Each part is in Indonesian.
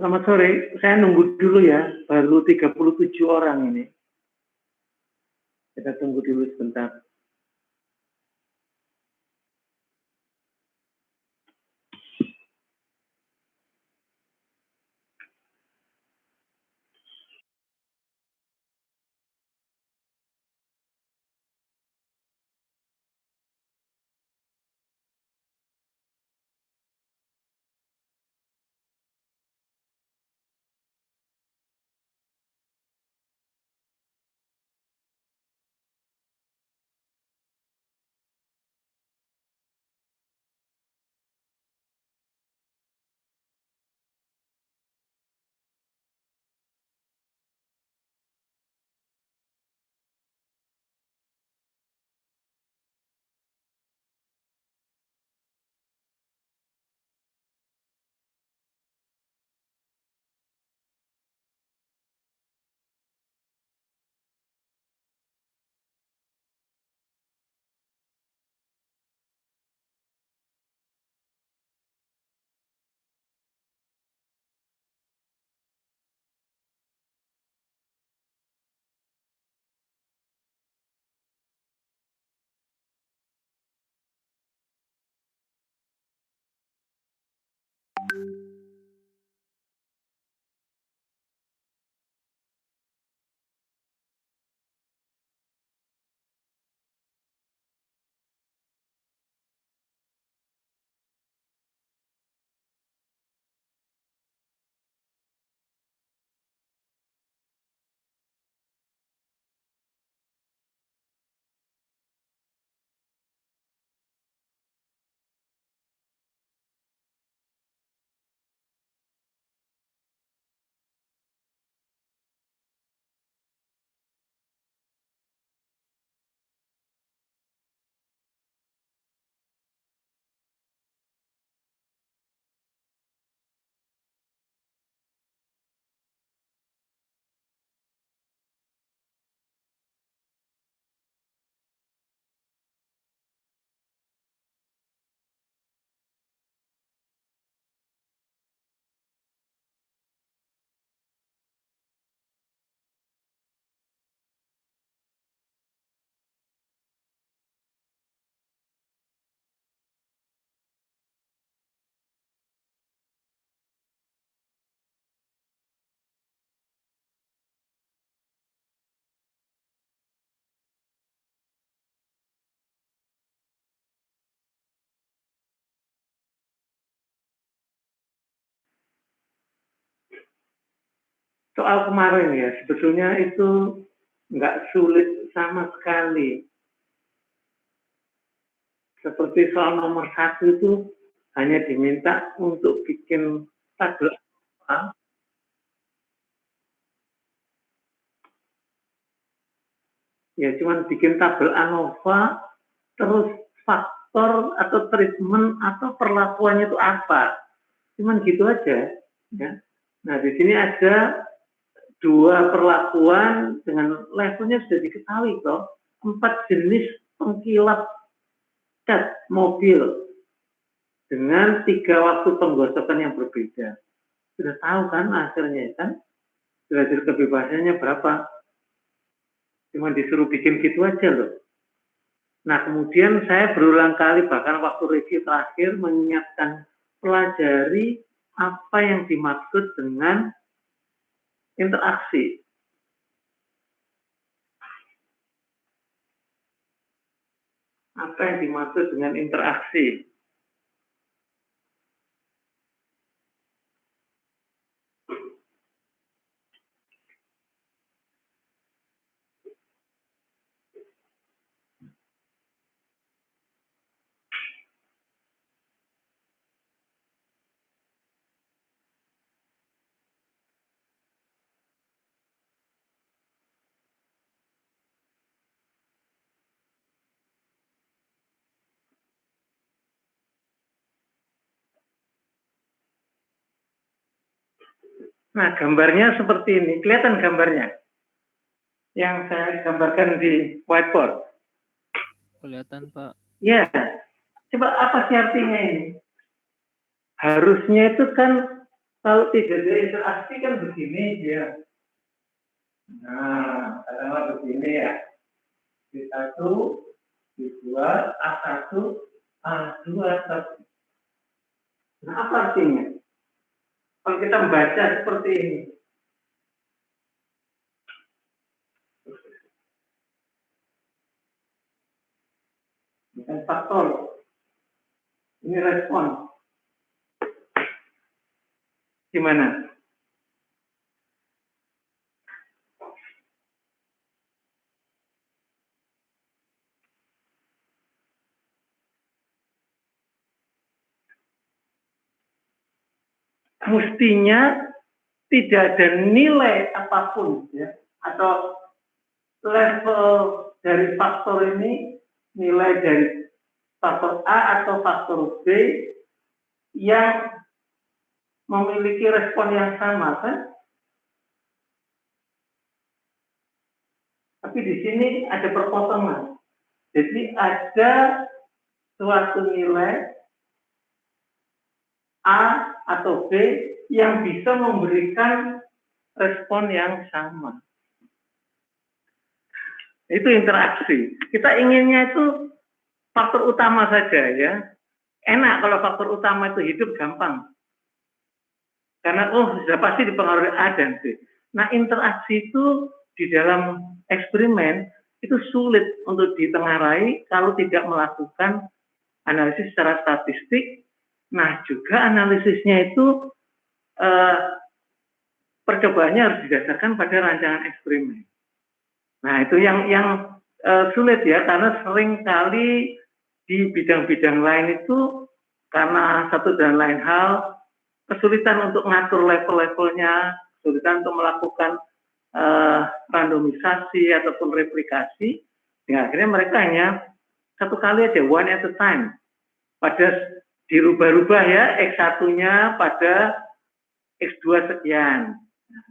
Selamat sore, saya nunggu dulu ya, baru 37 orang ini. Kita tunggu dulu sebentar. Soal kemarin ya, sebetulnya itu nggak sulit sama sekali. Seperti soal nomor 1 itu hanya diminta untuk bikin tabel A, ya cuman bikin tabel ANOVA, terus faktor atau treatment atau perlakuannya itu apa. Cuman gitu aja. Ya. Nah, di sini ada 2 perlakuan dengan levelnya sudah diketahui toh. 4 jenis pengkilap cat mobil dengan 3 waktu penggosokan yang berbeda. Sudah tahu kan hasilnya kan? Derajat kebebasannya berapa? Cuma disuruh bikin gitu aja loh. Nah, kemudian saya berulang kali bahkan waktu review terakhir mengingatkan pelajari apa yang dimaksud dengan interaksi. Apa yang dimaksud dengan interaksi? Nah, gambarnya seperti ini. Kelihatan gambarnya? Yang saya gambarkan di whiteboard. Kelihatan, Pak. Ya. Coba apa sih artinya ini? Harusnya itu kan Kalau tidak ada interaksi kan begini dia. Nah, katakanlah begini ya. D1, D2, A1, A2, A1. Nah, apa artinya? Kalau kita membaca seperti ini. Bukan faktor. Ini respon. Gimana? Mestinya tidak ada nilai apapun ya, atau level dari faktor ini, nilai dari faktor A atau faktor B yang memiliki respon yang sama kan? Tapi di sini ada perpotongan. Jadi ada suatu nilai A atau B yang bisa memberikan respon yang sama. Itu interaksi. Kita inginnya itu faktor utama saja ya. Enak kalau faktor utama itu hidup gampang. Karena sudah pasti dipengaruhi A dan B. Nah, interaksi itu di dalam eksperimen itu sulit untuk ditengarai kalau tidak melakukan analisis secara statistik. Nah, juga analisisnya itu percobaannya harus didasarkan pada rancangan eksperimen. Nah, itu yang sulit ya, karena sering kali di bidang-bidang lain itu karena satu dan lain hal kesulitan untuk ngatur level-levelnya, kesulitan untuk melakukan randomisasi ataupun replikasi. Ya, akhirnya mereka hanya satu kali aja, one at a time. Pada dirubah-rubah ya, X1-nya pada X2 sekian. Nah,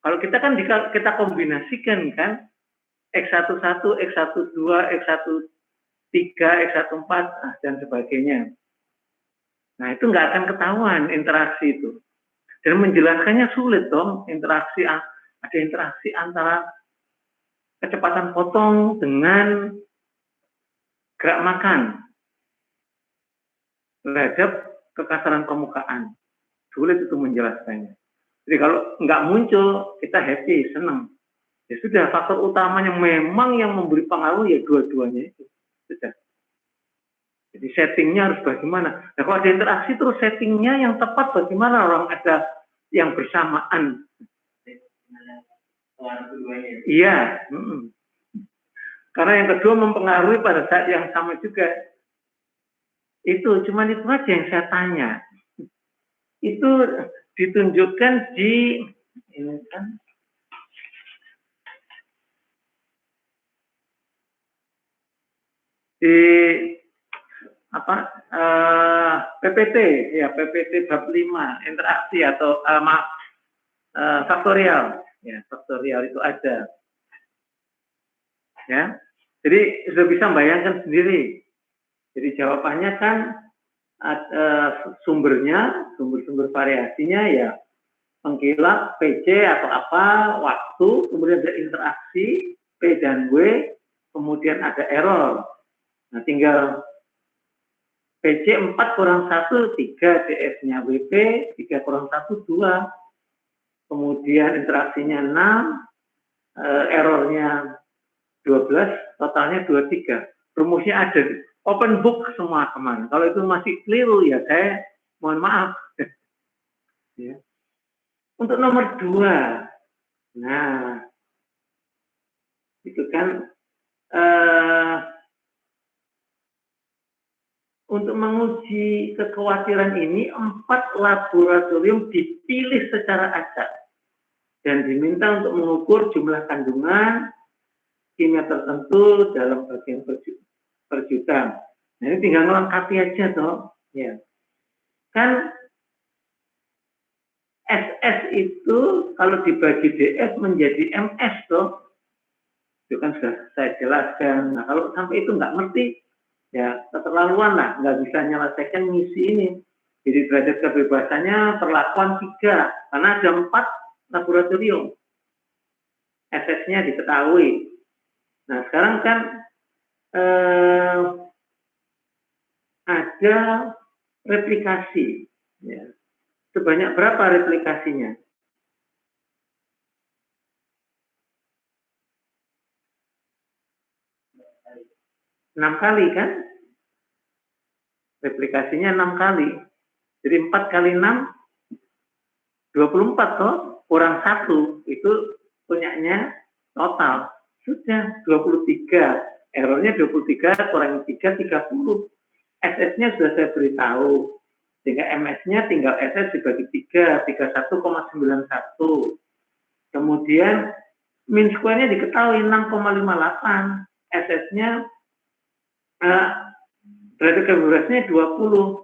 kalau kita kan kita kombinasikan kan, X11, X12, X13, X14, dan sebagainya. Nah, itu nggak akan ketahuan interaksi itu. Dan menjelaskannya sulit dong, ada interaksi antara kecepatan potong dengan gerak makan terhadap kekasaran permukaan. Sulit itu menjelaskannya. Jadi kalau nggak muncul, kita happy, senang. Ya sudah, faktor utamanya memang yang memberi pengaruh ya dua-duanya itu. Sudah. Jadi settingnya harus bagaimana. Nah, kalau ada interaksi terus settingnya yang tepat bagaimana, orang ada yang bersamaan. Iya. Karena yang kedua mempengaruhi pada saat yang sama juga. Itu aja yang saya tanya. Itu ditunjukkan di ini kan di PPT ya, PPT bab 5 interaksi atau faktorial ya, faktorial itu ada ya. Jadi sudah bisa membayangkan sendiri. Jadi jawabannya kan sumber variasinya ya pengkilap, PC atau apa, waktu, kemudian ada interaksi, P dan W, kemudian ada error. Nah, tinggal PC 4 kurang 1, 3, DS-nya WP, 3 kurang 1, 2. Kemudian interaksinya 6, errornya 12, totalnya 23. Rumusnya ada, open book semua teman. Kalau itu masih keliru ya saya mohon maaf. Ya. Untuk nomor 2, nah itu kan untuk menguji kekhawatiran ini 4 laboratorium dipilih secara acak dan diminta untuk mengukur jumlah kandungan kimia tertentu dalam bagian per juta. Nah, ini tinggal melengkapi aja toh, ya. Kan SS itu kalau dibagi DS menjadi MS toh. Itu kan sudah saya jelaskan. Nah, kalau sampai itu nggak ngerti, ya keterlaluan lah, nggak bisa menyelesaikan misi ini. Jadi derajat kebebasannya perlakuan 3, karena ada 4 laboratorium. SS-nya diketahui. Nah, sekarang kan ada replikasi. Ya. Sebanyak berapa replikasinya? 6 kali kan? Replikasinya 6 kali. Jadi 4 kali 6, 24 toh, kurang 1, itu punyanya total. Sudah 23. Errornya 23, kurangi 3, 30. SS-nya sudah saya beritahu. Sehingga MS-nya tinggal SS dibagi 3, 31,91. Kemudian min square-nya diketahui 6,58. SS-nya derajat kebebasannya 20.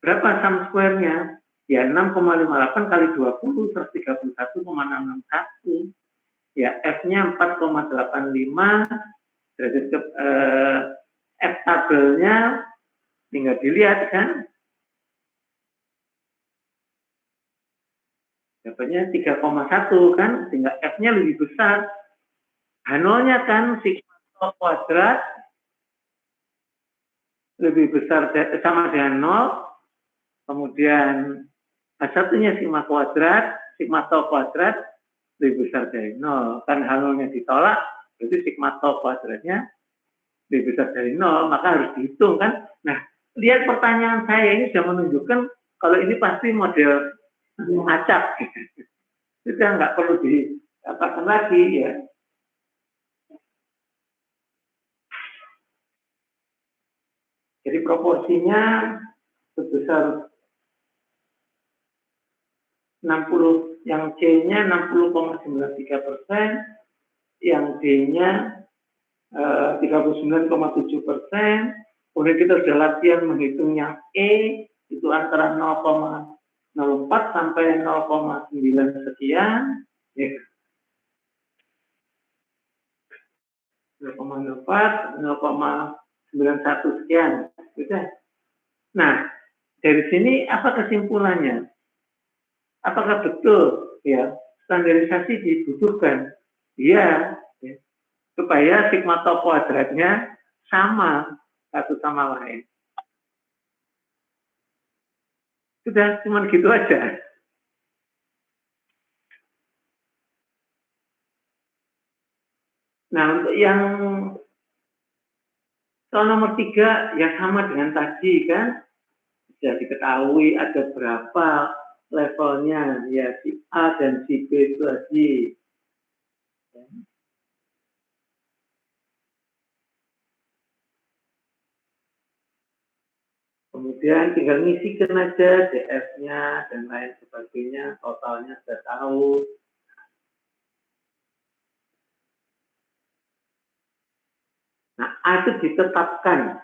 Berapa sum square-nya? Ya 6,58 kali 20, 131,661. Ya F-nya 4,85. Derajat F tabelnya tinggal dilihat kan. Dapatnya 3,1 kan, tinggal F-nya lebih besar. H0-nya kan sigma tau kuadrat lebih besar sama dengan 0. Kemudian H1-nya sigma tau kuadrat lebih besar dari 0. Kan H0-nya ditolak, berarti sigma tau kuadratnya lebih besar dari 0, maka harus dihitung kan. Nah, lihat pertanyaan saya ini sudah menunjukkan kalau ini pasti model acak. Sudah nggak perlu dikatakan lagi ya. Jadi proporsinya sebesar 60, yang C-nya 60,93%, yang D-nya 39,7%. Kemudian kita sudah latihan menghitung yang E, itu antara 0,04 sampai 0,9 sekian. Ya. 0,04, 0,91 sekian. Sudah. Nah, dari sini apa kesimpulannya? Apakah betul ya standarisasi dibutuhkan? Iya, ya, supaya sigma tau kuadratnya sama satu sama lain. Sudah, cuma gitu aja. Nah, untuk yang soal nomor 3 ya sama dengan tadi kan, sudah diketahui ada berapa levelnya, ya si A dan si B itu tadi. Kemudian tinggal ngisikan aja DF-nya dan lain sebagainya, totalnya sudah tahu. Nah, A itu ditetapkan.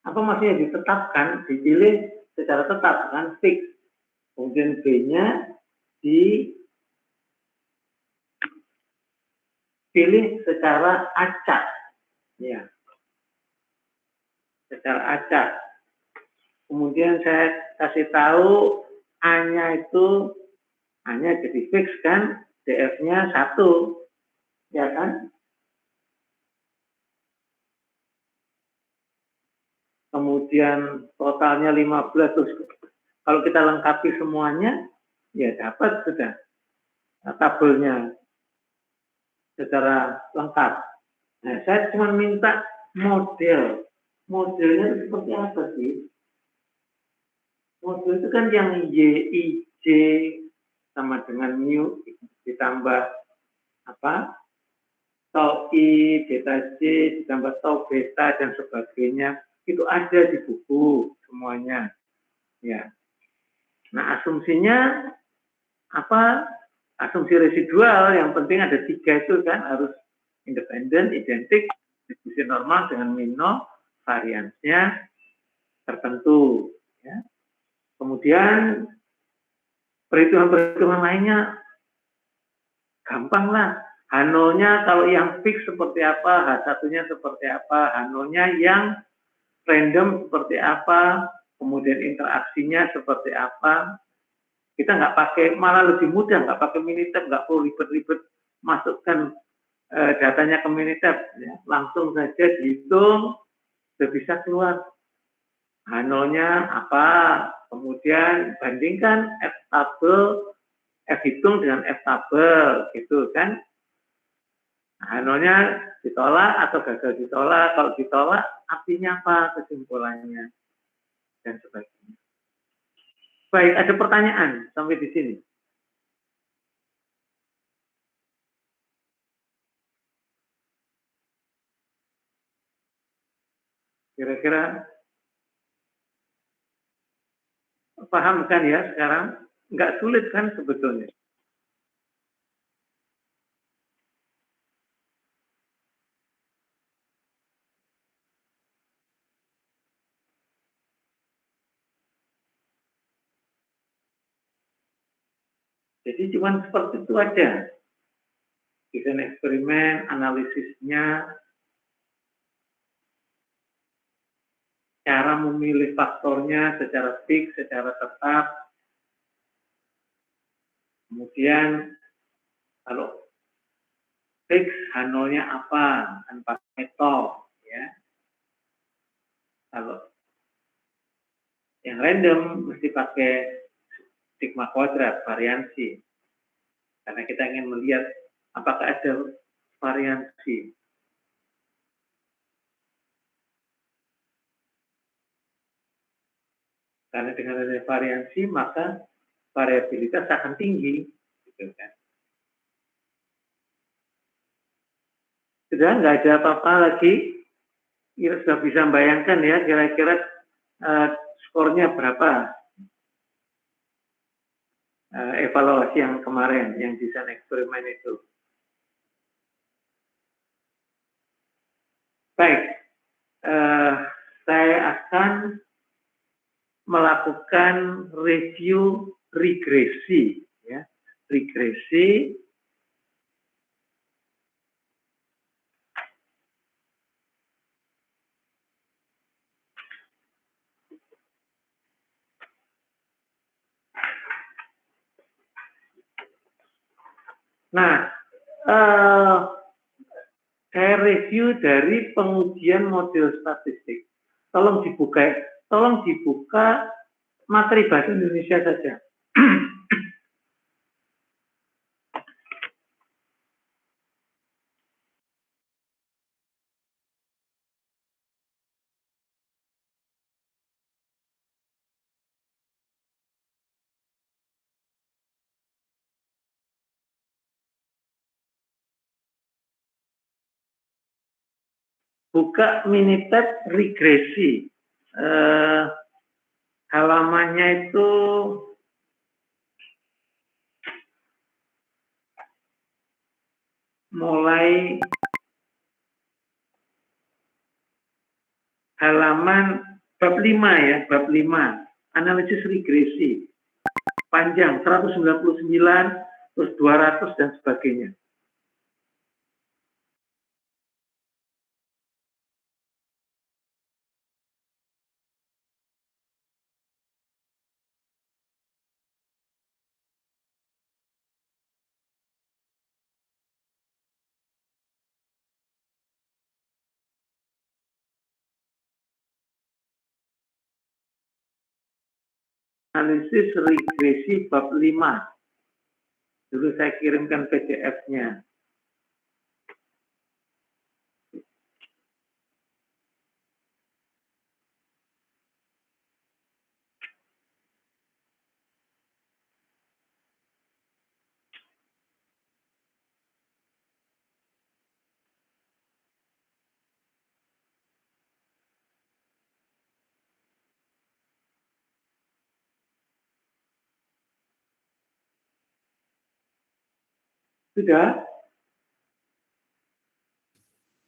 Apa maksudnya ditetapkan? Dipilih secara tetap, kan fix. Kemudian B-nya dipilih secara acak. Ya. Secara acak. Kemudian saya kasih tahu A-nya itu, A-nya jadi fix kan, DF-nya 1. Ya kan? Kemudian totalnya 15, terus kalau kita lengkapi semuanya, ya dapat sudah tabelnya secara lengkap. Nah, saya cuma minta model. Modelnya seperti apa sih? Model itu kan yang YIJ sama dengan mu ditambah apa? Tau I, beta J, ditambah tau beta dan sebagainya. Itu ada di buku semuanya. Ya. Nah, asumsinya apa? Asumsi residual yang penting ada 3 itu kan harus independen, identik, distribusi normal dengan mino, variansnya tertentu. Ya. Kemudian perhitungan-perhitungan lainnya gampang lah. H0-nya kalau yang fix seperti apa, H1-nya seperti apa, H0-nya yang random seperti apa, kemudian interaksinya seperti apa. Kita nggak pakai, malah lebih mudah, nggak pakai Minitab, nggak perlu ribet-ribet masukkan datanya ke Minitab, ya. Langsung saja dihitung, sudah bisa keluar H0-nya apa, kemudian bandingkan F tabel, F hitung dengan F tabel, gitu kan. H0-nya ditolak atau gagal ditolak, kalau ditolak artinya apa kesimpulannya, dan sebagainya. Baik, ada pertanyaan sampai di sini? Kira-kira paham kan ya sekarang? Nggak sulit kan sebetulnya. Jadi cuma seperti itu aja. Desain eksperimen, analisisnya, cara memilih faktornya secara fix, secara tetap. Kemudian kalau fix H0-nya apa? Kan pakai top, ya. Kalau yang random mesti pakai sigma kuadrat, variansi. Karena kita ingin melihat apakah ada variansi. Karena dengan adanya variansi, maka variabilitas akan tinggi. Gitu kan. Sudah nggak ada apa-apa lagi. Ya, sudah bisa membayangkan ya kira-kira skornya berapa evaluasi yang kemarin, yang desain eksperimen itu. Baik, saya akan melakukan review regresi, ya, regresi. Nah, saya review dari pengujian model statistik. Tolong dibuka materi bahasa Indonesia saja. Buka Minitab regresi. Halamannya itu mulai halaman bab 5 ya, bab 5. Analisis regresi. Panjang 199, terus 200 dan sebagainya. Analisis regresi bab 5. Dulu saya kirimkan PDF-nya. Sudah?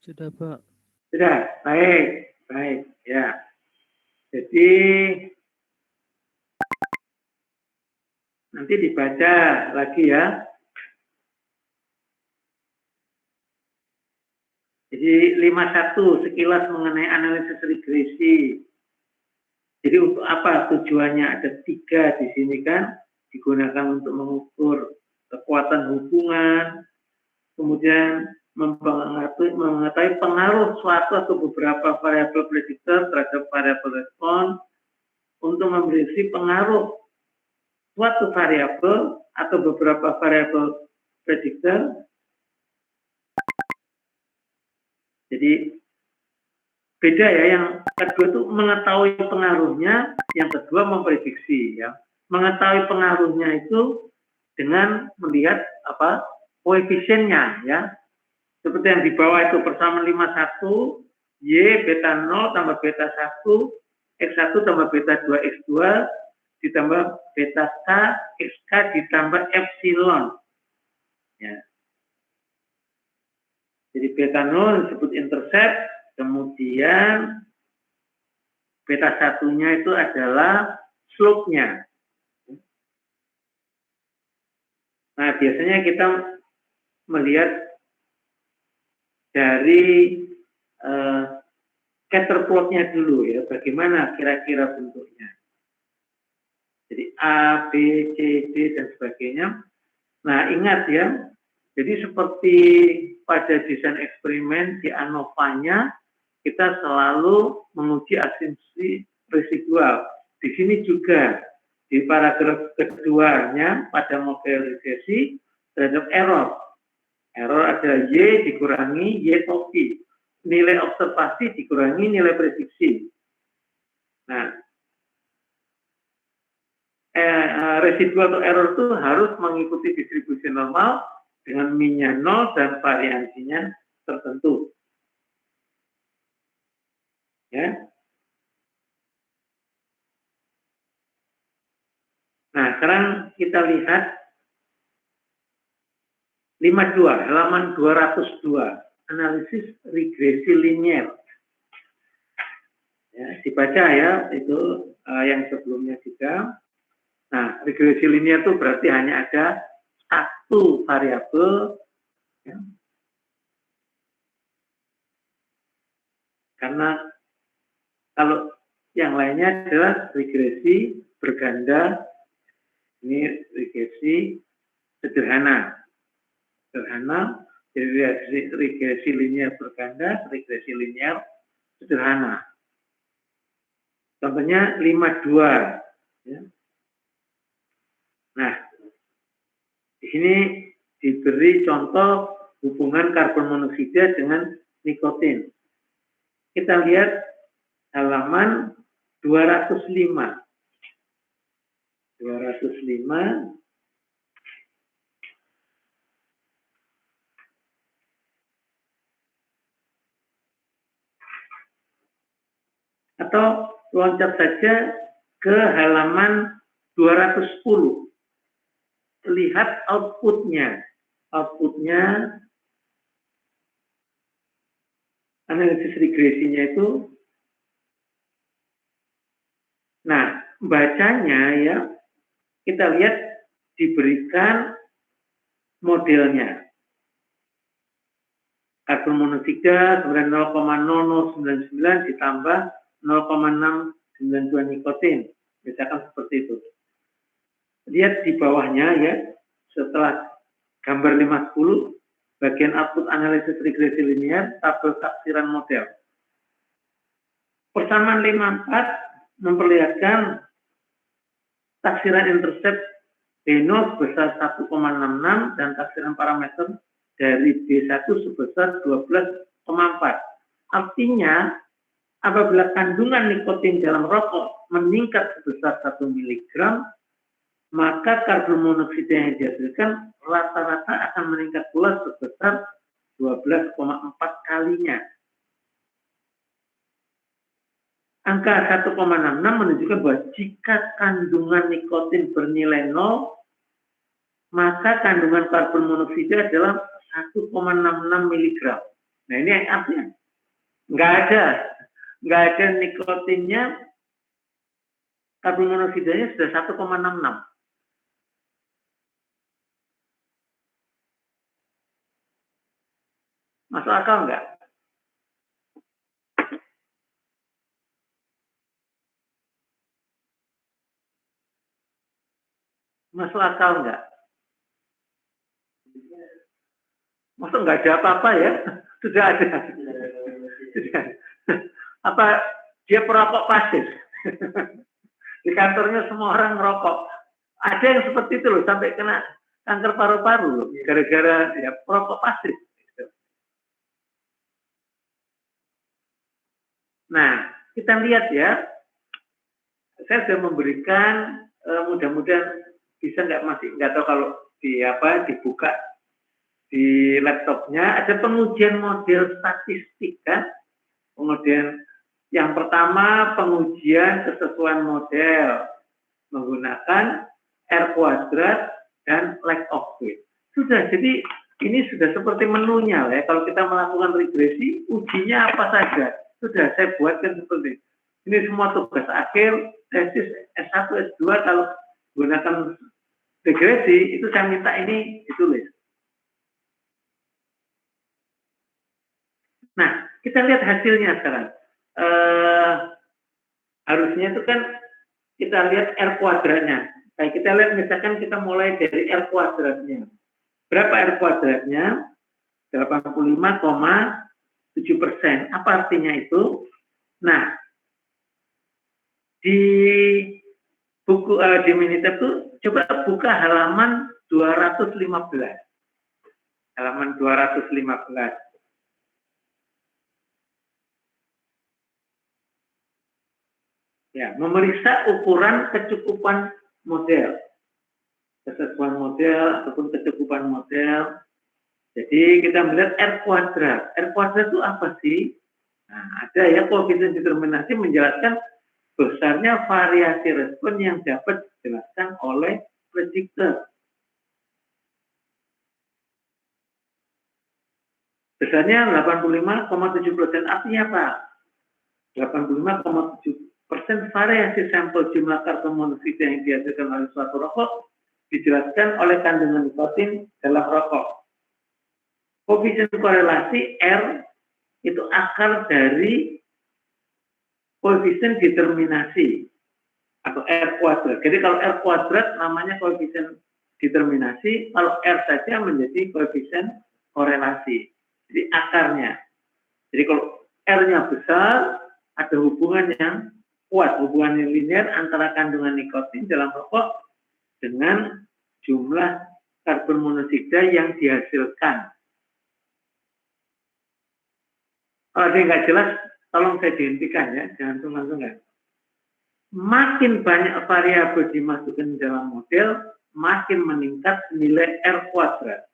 Sudah, Pak. Sudah, baik, baik, ya. Jadi nanti dibaca lagi ya. Jadi 51 sekilas mengenai analisis regresi. Jadi untuk apa tujuannya? Ada 3 di sini kan, digunakan untuk mengukur kekuatan hubungan, kemudian mengetahui pengaruh suatu atau beberapa variabel prediktor terhadap variabel respon, untuk memprediksi pengaruh suatu variabel atau beberapa variabel prediktor. Jadi beda ya, yang kedua itu mengetahui pengaruhnya, yang kedua memprediksi ya. Mengetahui pengaruhnya itu dengan melihat koefisiennya ya. Seperti yang di bawah itu persamaan 51, Y beta 0 tambah beta 1, X1 tambah beta 2, X2 ditambah beta K, XK ditambah epsilon. Ya. Jadi beta 0 disebut intercept, kemudian beta 1-nya itu adalah slope-nya. Nah, biasanya kita melihat dari scatter plot-nya dulu ya, bagaimana kira-kira bentuknya. Jadi A, B, C, D, dan sebagainya. Nah, ingat ya, jadi seperti pada desain eksperimen di ANOVA-nya, kita selalu menguji asumsi residual. Di sini juga, di paragraf keduanya, pada model regresi, terhadap error. Error adalah Y dikurangi Y topi. Nilai observasi dikurangi nilai prediksi. Nah, residual atau error itu harus mengikuti distribusi normal dengan min-nya 0 dan variansinya tertentu. Ya. Nah, sekarang kita lihat 52, halaman 202, analisis regresi linier. Ya, dibaca ya, itu yang sebelumnya juga. Nah, regresi linier itu berarti hanya ada satu variabel, ya. Karena kalau yang lainnya adalah regresi berganda, ini regresi sederhana. Sederhana, jadi regresi linier berganda, regresi linier sederhana. Contohnya 52. Ya. Nah, di sini diberi contoh hubungan karbon monoksida dengan nikotin. Kita lihat halaman 205. 205. Atau loncat saja ke halaman 210. Lihat outputnya. Outputnya analisis regresinya itu. Nah, bacanya ya, kita lihat diberikan modelnya. Karbon monoksida kemudian 0,0099 ditambah 0,692 nikotin. Misalkan seperti itu. Lihat di bawahnya ya, setelah gambar 50, bagian output analisis regresi linear, tabel taksiran model. Persamaan 54 memperlihatkan taksiran intercept B0 sebesar 1,66 dan taksiran parameter dari B1 sebesar 12,4. Artinya, apabila kandungan nikotin dalam rokok meningkat sebesar 1 mg, maka karbon monoksida yang dihasilkan rata-rata akan meningkat pula sebesar 12,4 kalinya. Angka 1,66 menunjukkan bahwa jika kandungan nikotin bernilai 0, maka kandungan karbon monoksida adalah 1,66 mg. Nah, ini artinya nggak ada nikotinnya, karbon monoksidanya sudah 1,66. Masuk akal nggak? Masuk akal nggak? Masuk nggak ada apa-apa ya? Sudah ada. Sudah. Apa dia perokok pasif? Di kantornya semua orang ngerokok. Ada yang seperti itu loh, sampai kena kanker paru-paru loh, gara-gara ya perokok pasif. Nah, kita lihat ya, saya sudah memberikan mudah-mudahan bisa nggak tahu kalau dibuka di laptopnya ada pengujian model statistik kan. Kemudian yang pertama pengujian kesesuaian model menggunakan R kuadrat dan lack of weight. Sudah, jadi ini sudah seperti menunya ya. Kalau kita melakukan regresi, ujinya apa saja. Sudah saya buatkan seperti ini semua tugas akhir, tesis S1, S2 kalau menggunakan regresi, itu saya minta ini ditulis. Nah, kita lihat hasilnya sekarang. Harusnya itu kan kita lihat R kuadratnya. Kayak kita lihat misalkan kita mulai dari R kuadratnya. Berapa R kuadratnya? 85,7%. Apa artinya itu? Nah, di buku di Minitab itu coba buka halaman 215. Halaman 215. Ya, memeriksa ukuran kecukupan model. Kesesuaian model ataupun kecukupan model. Jadi kita melihat R kuadrat. R kuadrat itu apa sih? Nah, ada ya koefisien determinasi menjelaskan besarnya variasi respon yang dapat dijelaskan oleh prediktor. Besarnya 85,7%. Artinya apa? 85,7% variasi sampel jumlah karbon monoksida yang dihasilkan oleh suatu rokok dijelaskan oleh kandungan nikotin dalam rokok. Koefisien korelasi R itu akar dari koefisien determinasi atau R kuadrat. Jadi kalau R kuadrat namanya koefisien determinasi, kalau R saja menjadi koefisien korelasi. Jadi akarnya. Jadi kalau R-nya besar, ada hubungan yang kuat, hubungan yang linear antara kandungan nikotin dalam rokok dengan jumlah karbon monoksida yang dihasilkan. Kalau ada yang nggak jelas, tolong saya dihentikan ya, jangan sungkan-sungkan. Makin banyak variabel dimasukkan dalam model, makin meningkat nilai R kuadrat.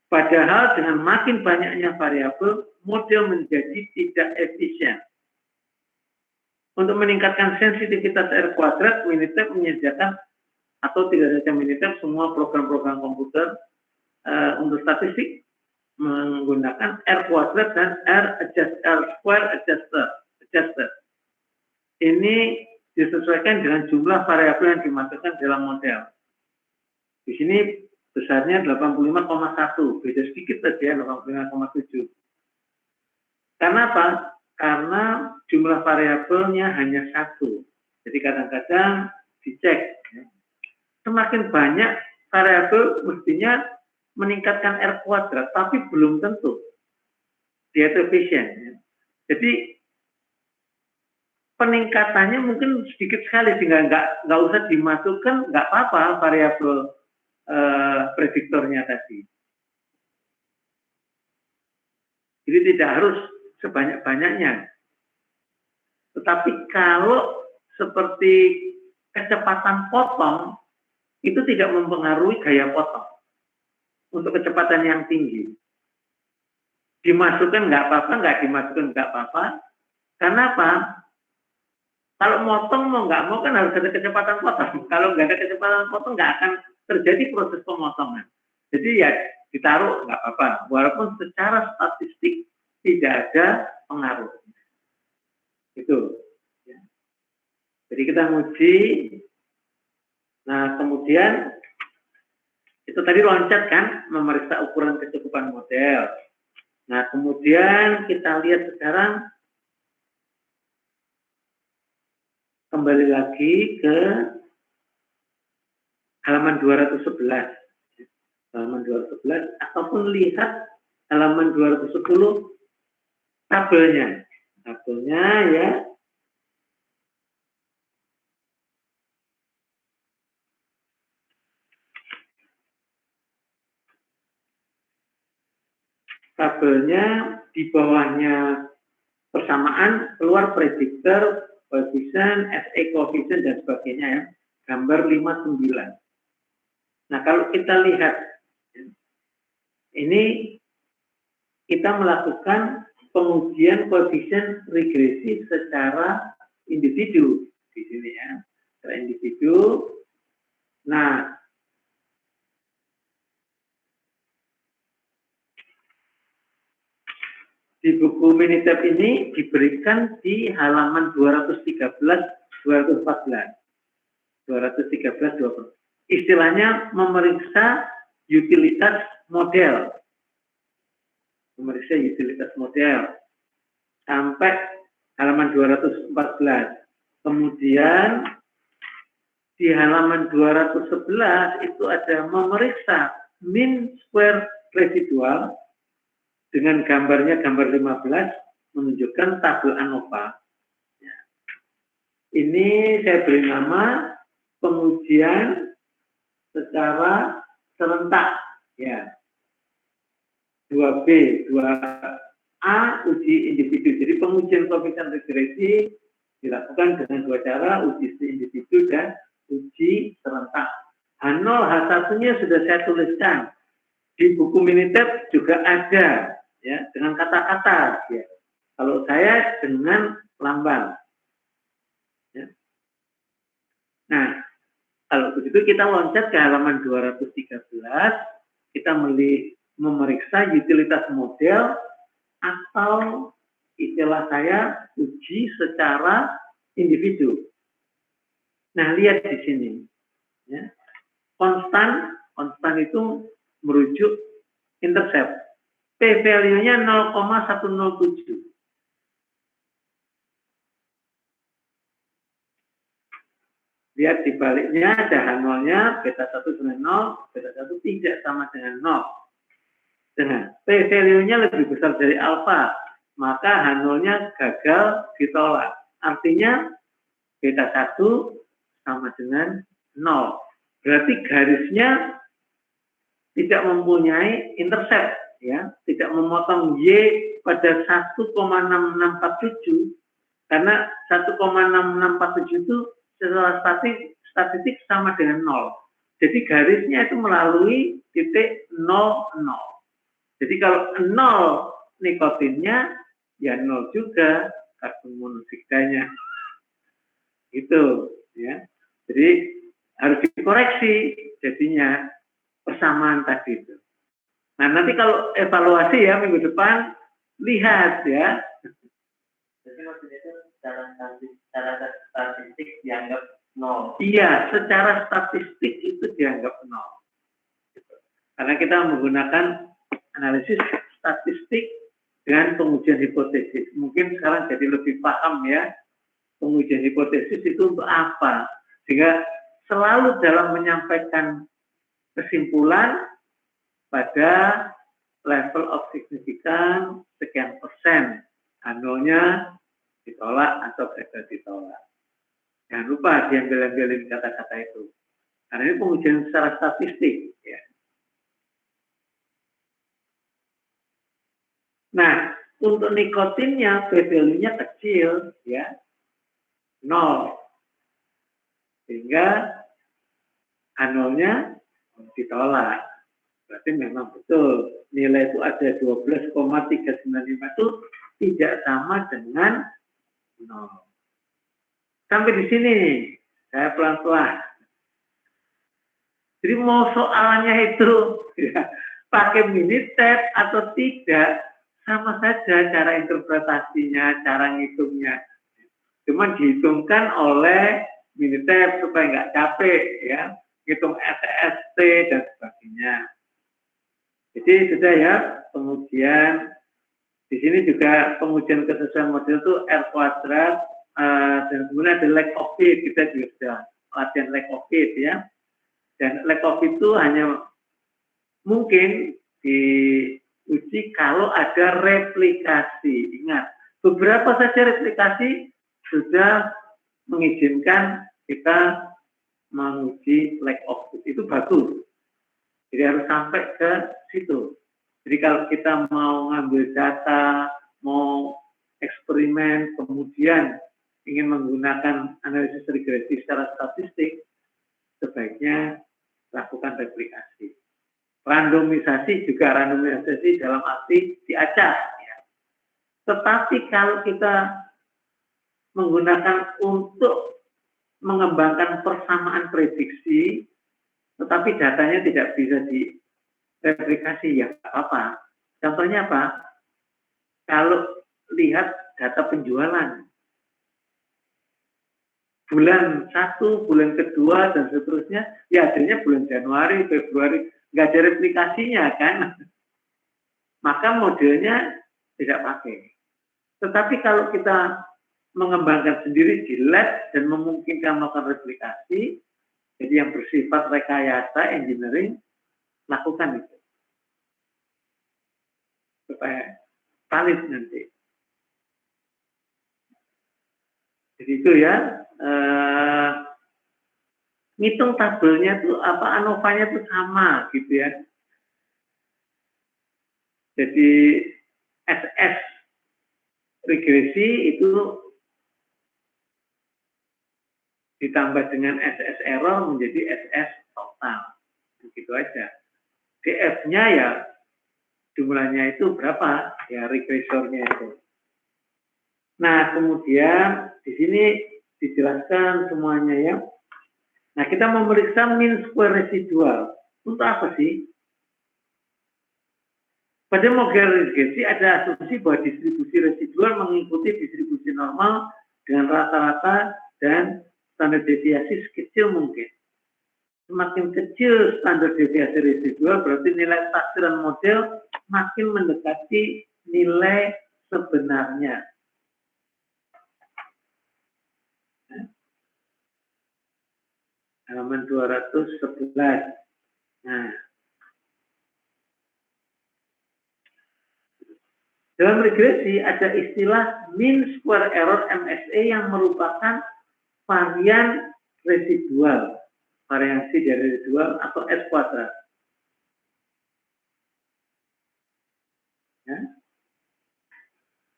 Padahal dengan makin banyaknya variabel, model menjadi tidak efisien. Untuk meningkatkan sensitivitas R kuadrat, Minitab menyediakan atau tidak saja Minitab, semua program-program komputer untuk statistik menggunakan R kuadrat dan R square adjuster. Ini disesuaikan dengan jumlah variabel yang dimasukkan dalam model. Di sini besarnya 85,1, beda sedikit saja 85,7. Karena apa? Karena jumlah variabelnya hanya satu. Jadi kadang-kadang dicek. Semakin banyak variabel mestinya meningkatkan R kuadrat, tapi belum tentu dia itu efisien. Jadi peningkatannya mungkin sedikit sekali sehingga nggak usah dimasukkan, nggak apa-apa variabel prediktornya tadi. Jadi tidak harus sebanyak-banyaknya. Tetapi kalau seperti kecepatan potong, itu tidak mempengaruhi gaya potong. Untuk kecepatan yang tinggi. Dimasukkan nggak apa-apa, nggak dimasukkan nggak apa-apa. Karena apa? Kalau motong mau nggak mau kan harus ada kecepatan potong. Kalau nggak ada kecepatan potong nggak akan terjadi proses pemotongan. Jadi ya ditaruh nggak apa-apa. Walaupun secara statistik tidak ada pengaruh. Itu. Jadi kita uji. Nah kemudian itu tadi loncat kan, memeriksa ukuran kecukupan model. Nah kemudian kita lihat sekarang kembali lagi ke halaman 211. Halaman 211 ataupun lihat halaman 210 tabelnya. Tabelnya ya. Tabelnya di bawahnya persamaan keluar prediktor, koefisien, SE koefisien dan sebagainya ya. Gambar 59. Nah, kalau kita lihat ini kita melakukan pengujian koefisien regresi secara individu di sini ya. Secara individu. Nah, di buku Minitab ini diberikan di halaman 213, 214. 213, 20. Istilahnya memeriksa utilitas model. Memeriksa utilitas model. Sampai halaman 214. Kemudian di halaman 211 itu ada memeriksa mean square residual. Dengan gambarnya gambar 15 menunjukkan tabel ANOVA. Ini saya beri nama pengujian secara serentak ya. 2B, 2A uji individu. Jadi pengujian koefisien regresi dilakukan dengan dua cara, uji individu dan uji serentak. H0, H1-nya sudah saya tuliskan. Di buku Minitab juga ada ya dengan kata-kata ya. Kalau saya dengan lambang. Ya. Nah, kalau begitu kita loncat ke halaman 213, kita memeriksa utilitas model atau istilah saya uji secara individu. Nah, lihat di sini. Ya. Konstan itu merujuk intercept. P-value-nya 0,107. Lihat di baliknya ada H0-nya, beta 1 dengan 0, beta 1 tidak sama dengan 0. Dengan P-value-nya lebih besar dari alfa, maka H0-nya gagal ditolak. Artinya beta 1 sama dengan 0. Berarti garisnya tidak mempunyai intercept. Ya, tidak memotong Y pada 1,6647 karena 1,6647 itu secara statistik sama dengan 0. Jadi garisnya itu melalui titik 00. Jadi kalau 0 nikotinnya ya 0 juga karbon monoksiktanya. Itu ya. Jadi harus dikoreksi jadinya persamaan tadi itu. Nah, nanti kalau evaluasi ya minggu depan, lihat ya. Jadi maksudnya itu secara statistik dianggap 0. Iya, secara statistik itu dianggap 0. Karena kita menggunakan analisis statistik dengan pengujian hipotesis. Mungkin sekarang jadi lebih paham ya, pengujian hipotesis itu untuk apa. Sehingga selalu dalam menyampaikan kesimpulan, pada level of signifikan sekian persen, H0-nya ditolak atau gagal ditolak. Jangan lupa diambil-ambilin kata-kata itu. Karena ini pengujian secara statistik. Ya. Nah, untuk nikotinnya, P-value-nya kecil, ya, 0. Sehingga H0-nya ditolak. Berarti memang betul nilai itu ada 12,395 itu tidak sama dengan 0. Sampai di sini saya pelan-pelan. Jadi mau soalnya itu ya, pakai Minitab atau tidak sama saja cara interpretasinya, cara ngitungnya. Cuma dihitungkan oleh Minitab supaya nggak capek ya, hitung SST dan sebagainya. Jadi sudah ya, pengujian di sini juga pengujian kesesuaian model itu R kuadrat dan kemudian ada lag of fit, kita juga sudah latihan lag of fit ya. Dan lack of itu hanya mungkin diuji kalau ada replikasi. Ingat, beberapa saja replikasi sudah mengizinkan kita menguji lack of itu bagus. Jadi harus sampai ke situ. Jadi kalau kita mau ngambil data, mau eksperimen, kemudian ingin menggunakan analisis regresi secara statistik, sebaiknya lakukan replikasi. Randomisasi juga randomisasi dalam arti diacak. Ya. Tetapi kalau kita menggunakan untuk mengembangkan persamaan prediksi, tetapi datanya tidak bisa direplikasi, ya apa? Contohnya apa? Kalau lihat data penjualan bulan 1, bulan kedua, dan seterusnya, ya adanya bulan Januari, Februari, nggak ada replikasinya kan? Maka modelnya tidak pakai. Tetapi kalau kita mengembangkan sendiri di lab dan memungkinkan melakukan replikasi, jadi yang bersifat rekayasa engineering, lakukan itu supaya valid nanti. Jadi itu ya, ngitung tabelnya tuh apa, ANOVA-nya tuh sama gitu ya. Jadi SS regresi itu ditambah dengan SS error menjadi SS total. Begitu aja. DF-nya ya jumlahnya itu berapa? Ya regresornya itu. Nah, kemudian di sini dijelaskan semuanya ya. Nah, kita memeriksa mean square residual. Untuk apa sih? Pada model regresi ada asumsi bahwa distribusi residual mengikuti distribusi normal dengan rata-rata dan standar deviasi sekecil mungkin. Semakin kecil standar deviasi residual, berarti nilai taksiran model makin mendekati nilai sebenarnya. Halaman 211. Nah, dalam regresi ada istilah mean square error MSE yang merupakan varian residual, variasi dari residual atau S kuadrat. Ya.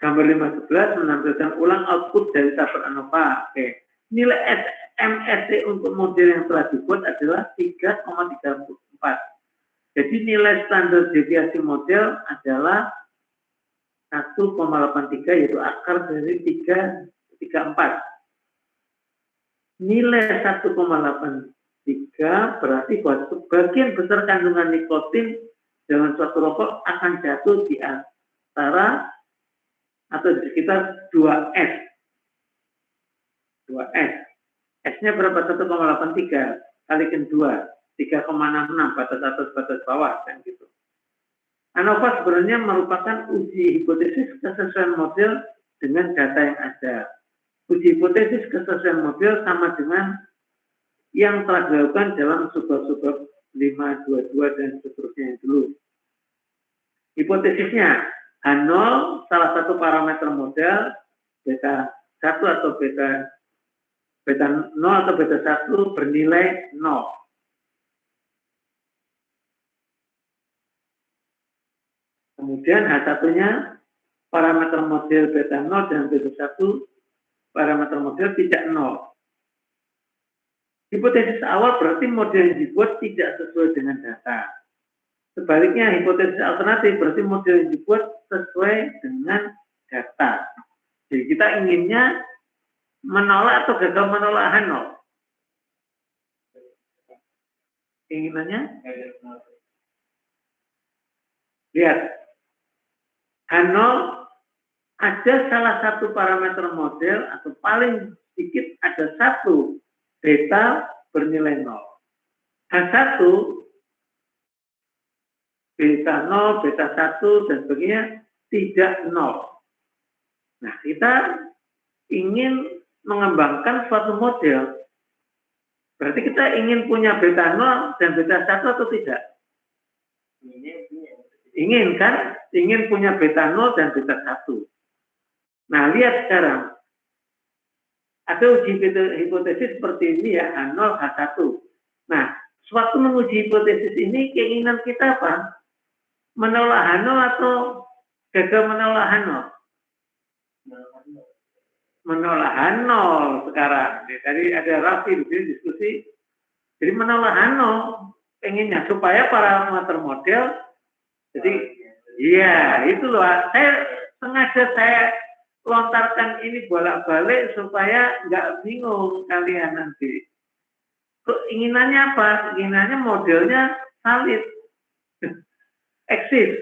Gambar 15 menampilkan ulang output dari tabel ANOVA. Oke. Nilai MSE untuk model yang telah dibuat adalah 3,34. Jadi nilai standar deviasi model adalah 1,83, yaitu akar dari 3,34. Nilai 1,83 berarti bahwa sebagian besar kandungan nikotin dalam suatu rokok akan jatuh di antara atau di sekitar 2S. 2S. S-nya berapa? 1,83 kalikan 2, 3,66, batas atas batas bawah kan gitu. ANOVA sebenarnya merupakan uji hipotesis kesesuaian model dengan data yang ada. Uji hipotesis kesesuaian model sama dengan yang telah dilakukan dalam subbab 522 dan seterusnya dulu. Hipotesisnya, H0 salah satu parameter model, beta 1 atau beta 0 atau beta 1 bernilai 0. Kemudian H1-nya parameter model beta 0 dan beta 1 parameter model tidak 0. Hipotesis awal berarti model yang dibuat tidak sesuai dengan data. Sebaliknya hipotesis alternatif berarti model yang dibuat sesuai dengan data. Jadi kita inginnya menolak atau gagal menolak H0. Inginannya? Lihat. H0 ada salah satu parameter model atau paling sedikit ada satu beta bernilai 0. H1 beta 0, beta 1 dan sebagainya tidak 0. Nah, kita ingin mengembangkan suatu model Berarti kita ingin punya beta 0 dan beta 1 atau tidak? Ingin kan? Ingin punya beta 0 dan beta 1. Nah, lihat sekarang. Ada uji hipotesis seperti ini ya, H0, H1. Nah, sewaktu menguji hipotesis ini, keinginan kita apa? Menolak H0 atau gagal menolak H0? Menolak H0 sekarang. Tadi ada Raffi di sini diskusi. Jadi menolak H0 pengennya supaya parameter model. Jadi iya itu loh. Sengaja saya lontarkan ini bolak-balik supaya nggak bingung kalian nanti. Keinginannya apa? Keinginannya modelnya valid, eksis.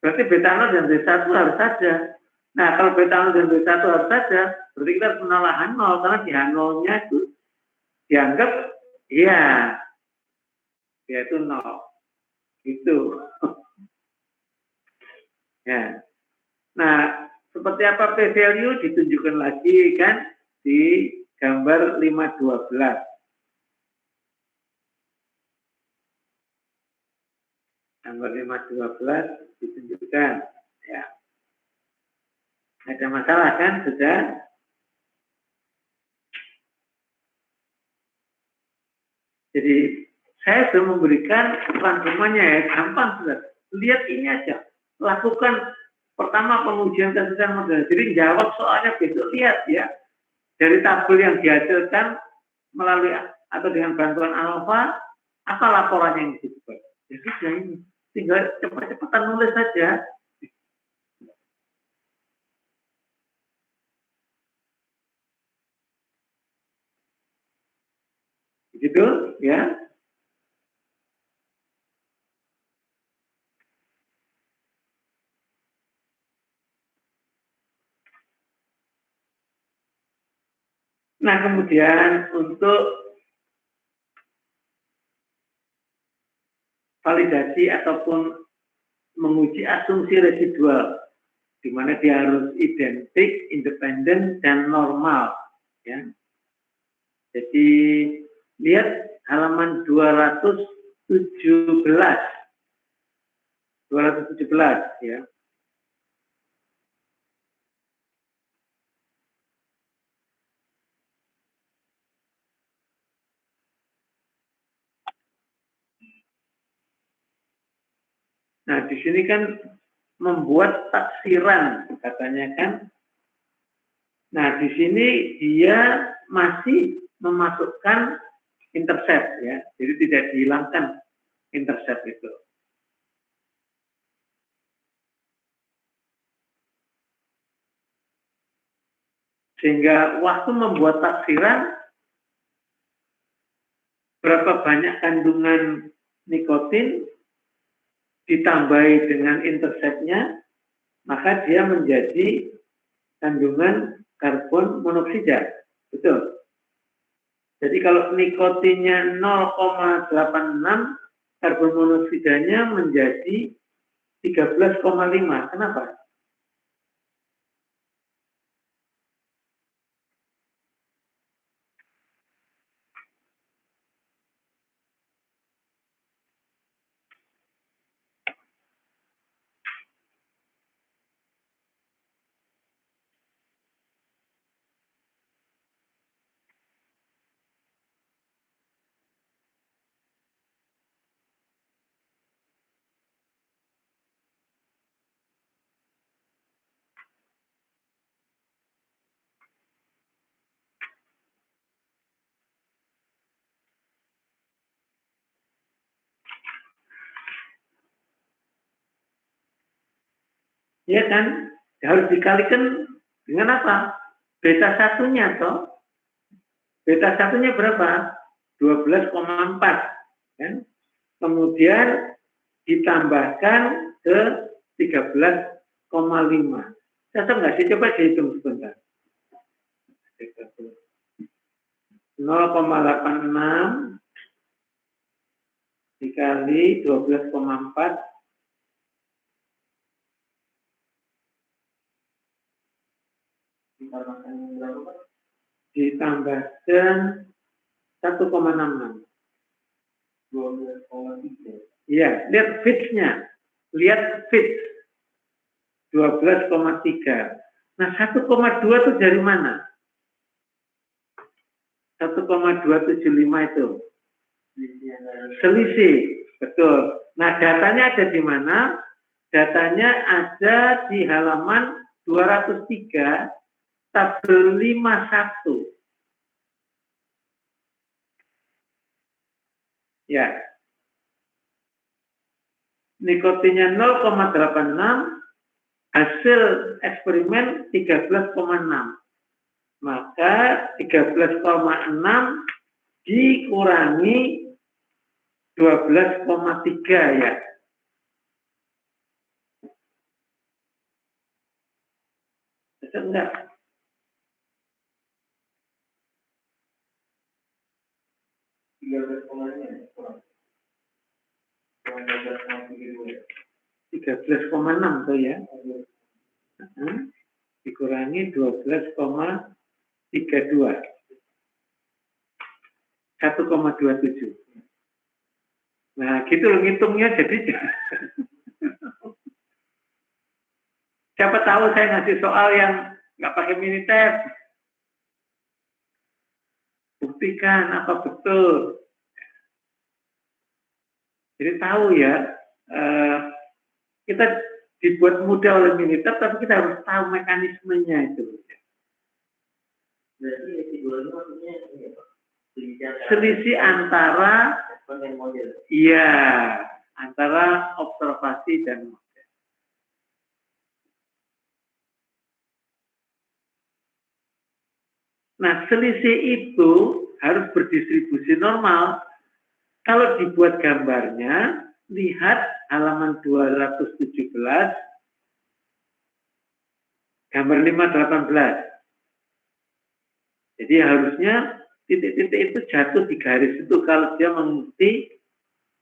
Berarti beta 0 dan beta 1 harus ada. Nah, kalau beta 0 dan beta 1 harus ada, berarti kita harus menolak H0 karena di H0-nya itu dianggap iya, yaitu 0. Itu. Ya. Nah, seperti apa p-value ditunjukkan lagi kan di gambar 512. Gambar 512 ditunjukkan. Ya. Ada masalah kan sudah? Jadi saya sudah memberikan rangkumannya ya, gampang sudah. Lihat ini aja, lakukan pertama pengujian kesesuaian model. Jadi jawab soalnya besok lihat ya dari tabel yang dihasilkan melalui atau dengan bantuan ANOVA apa laporannya yang dibuat. Ya sudah ini, tinggal cepat-cepatan nulis saja. Gitu ya. Nah, kemudian untuk validasi ataupun menguji asumsi residual, di mana dia harus identik, independen, dan normal. Ya. Jadi, lihat halaman 217. 217 ya. Nah, di sini kan membuat taksiran katanya kan. Nah, di sini dia masih memasukkan intercept ya. Jadi tidak dihilangkan intercept itu. Sehingga waktu membuat taksiran berapa banyak kandungan nikotin ditambahi dengan interceptnya, maka dia menjadi kandungan karbon monoksida. Betul. Jadi kalau nikotinnya 0,86, karbon monoksidanya menjadi 13,5. Kenapa? Ya kan? Harus dikalikan dengan apa? Beta satunya toh. Beta satunya berapa? 12,4 kan? Kemudian ditambahkan ke 13,5. Cocok nggak sih? Coba dihitung sebentar. 0,86 dikali 12,4 ditambahkan 1,66. 12,3. Iya, lihat fitsnya. Lihat fits. 12,3. Nah, 1,2 itu dari mana? 1,275 itu. Selisih. Betul. Nah, datanya ada di mana? Datanya ada di halaman 203, tabel 51. Ya. Nikotinnya 0,86, hasil eksperimen 13,6. Maka 13,6 dikurangi 12,3 ya. Bisa enggak? Tiga belas koma enam tuh ya. Dikurangi 12,32. 1,27. Nah, gitu loh ngitungnya jadi. Siapa tahu saya ngasih soal yang nggak pakai Minitab. Buktikan apa betul. Jadi tahu ya, kita dibuat mudah oleh Minitab, tapi kita harus tahu mekanismenya itu. Berarti residual itu maksudnya ini Pak? Selisih antara eksperimen model. Iya, antara observasi dan model. Nah, selisih itu harus berdistribusi normal. Kalau dibuat gambarnya, lihat halaman 217, gambar 518. Jadi harusnya titik-titik itu jatuh di garis itu kalau dia mengikuti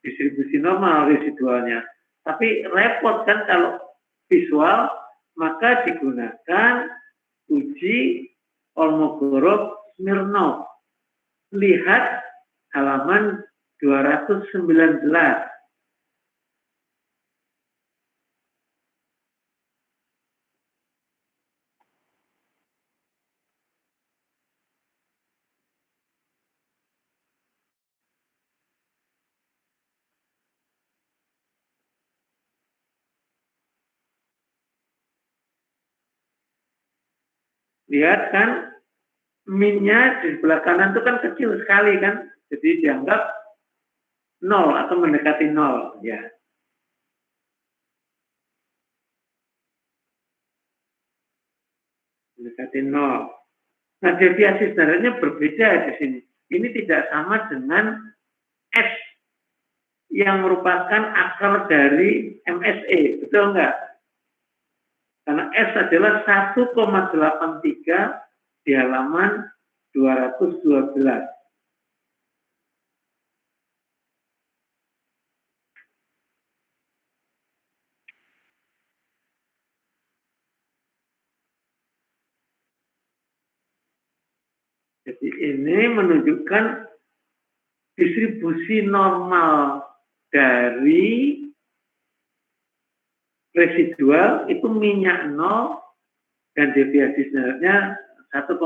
distribusi normal residualnya. Tapi repot kan kalau visual, maka digunakan uji Kolmogorov-Smirnov. Lihat halaman 219. Lihat kan, min-nya di sebelah kanan itu kan kecil sekali kan, jadi dianggap 0 atau mendekati 0 ya. Mendekati 0. Nah, deviasi standarnya berbeda di sini. Ini tidak sama dengan S yang merupakan akar dari MSE, betul enggak? Karena S adalah 1,83 di halaman 212. Jadi ini menunjukkan distribusi normal dari residual itu minyak 0 dan deviasi standarnya 1,79.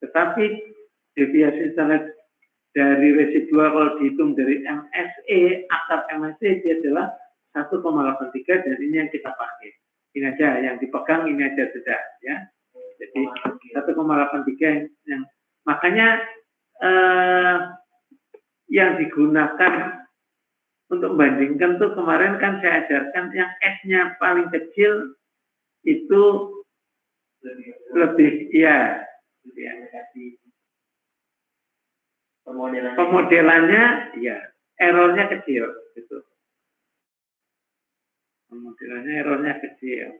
Tetapi deviasi standar dari residual kalau dihitung dari MSE, akar MSE dia adalah 1,83 dan ini yang kita pakai. Ini aja yang dipegang, ini aja sudah ya. Jadi 1,83 yang makanya yang digunakan untuk membandingkan tuh kemarin kan saya ajarkan yang S-nya paling kecil itu lebih ya pemodelannya ya errornya kecil gitu. Pemodelannya errornya kecil.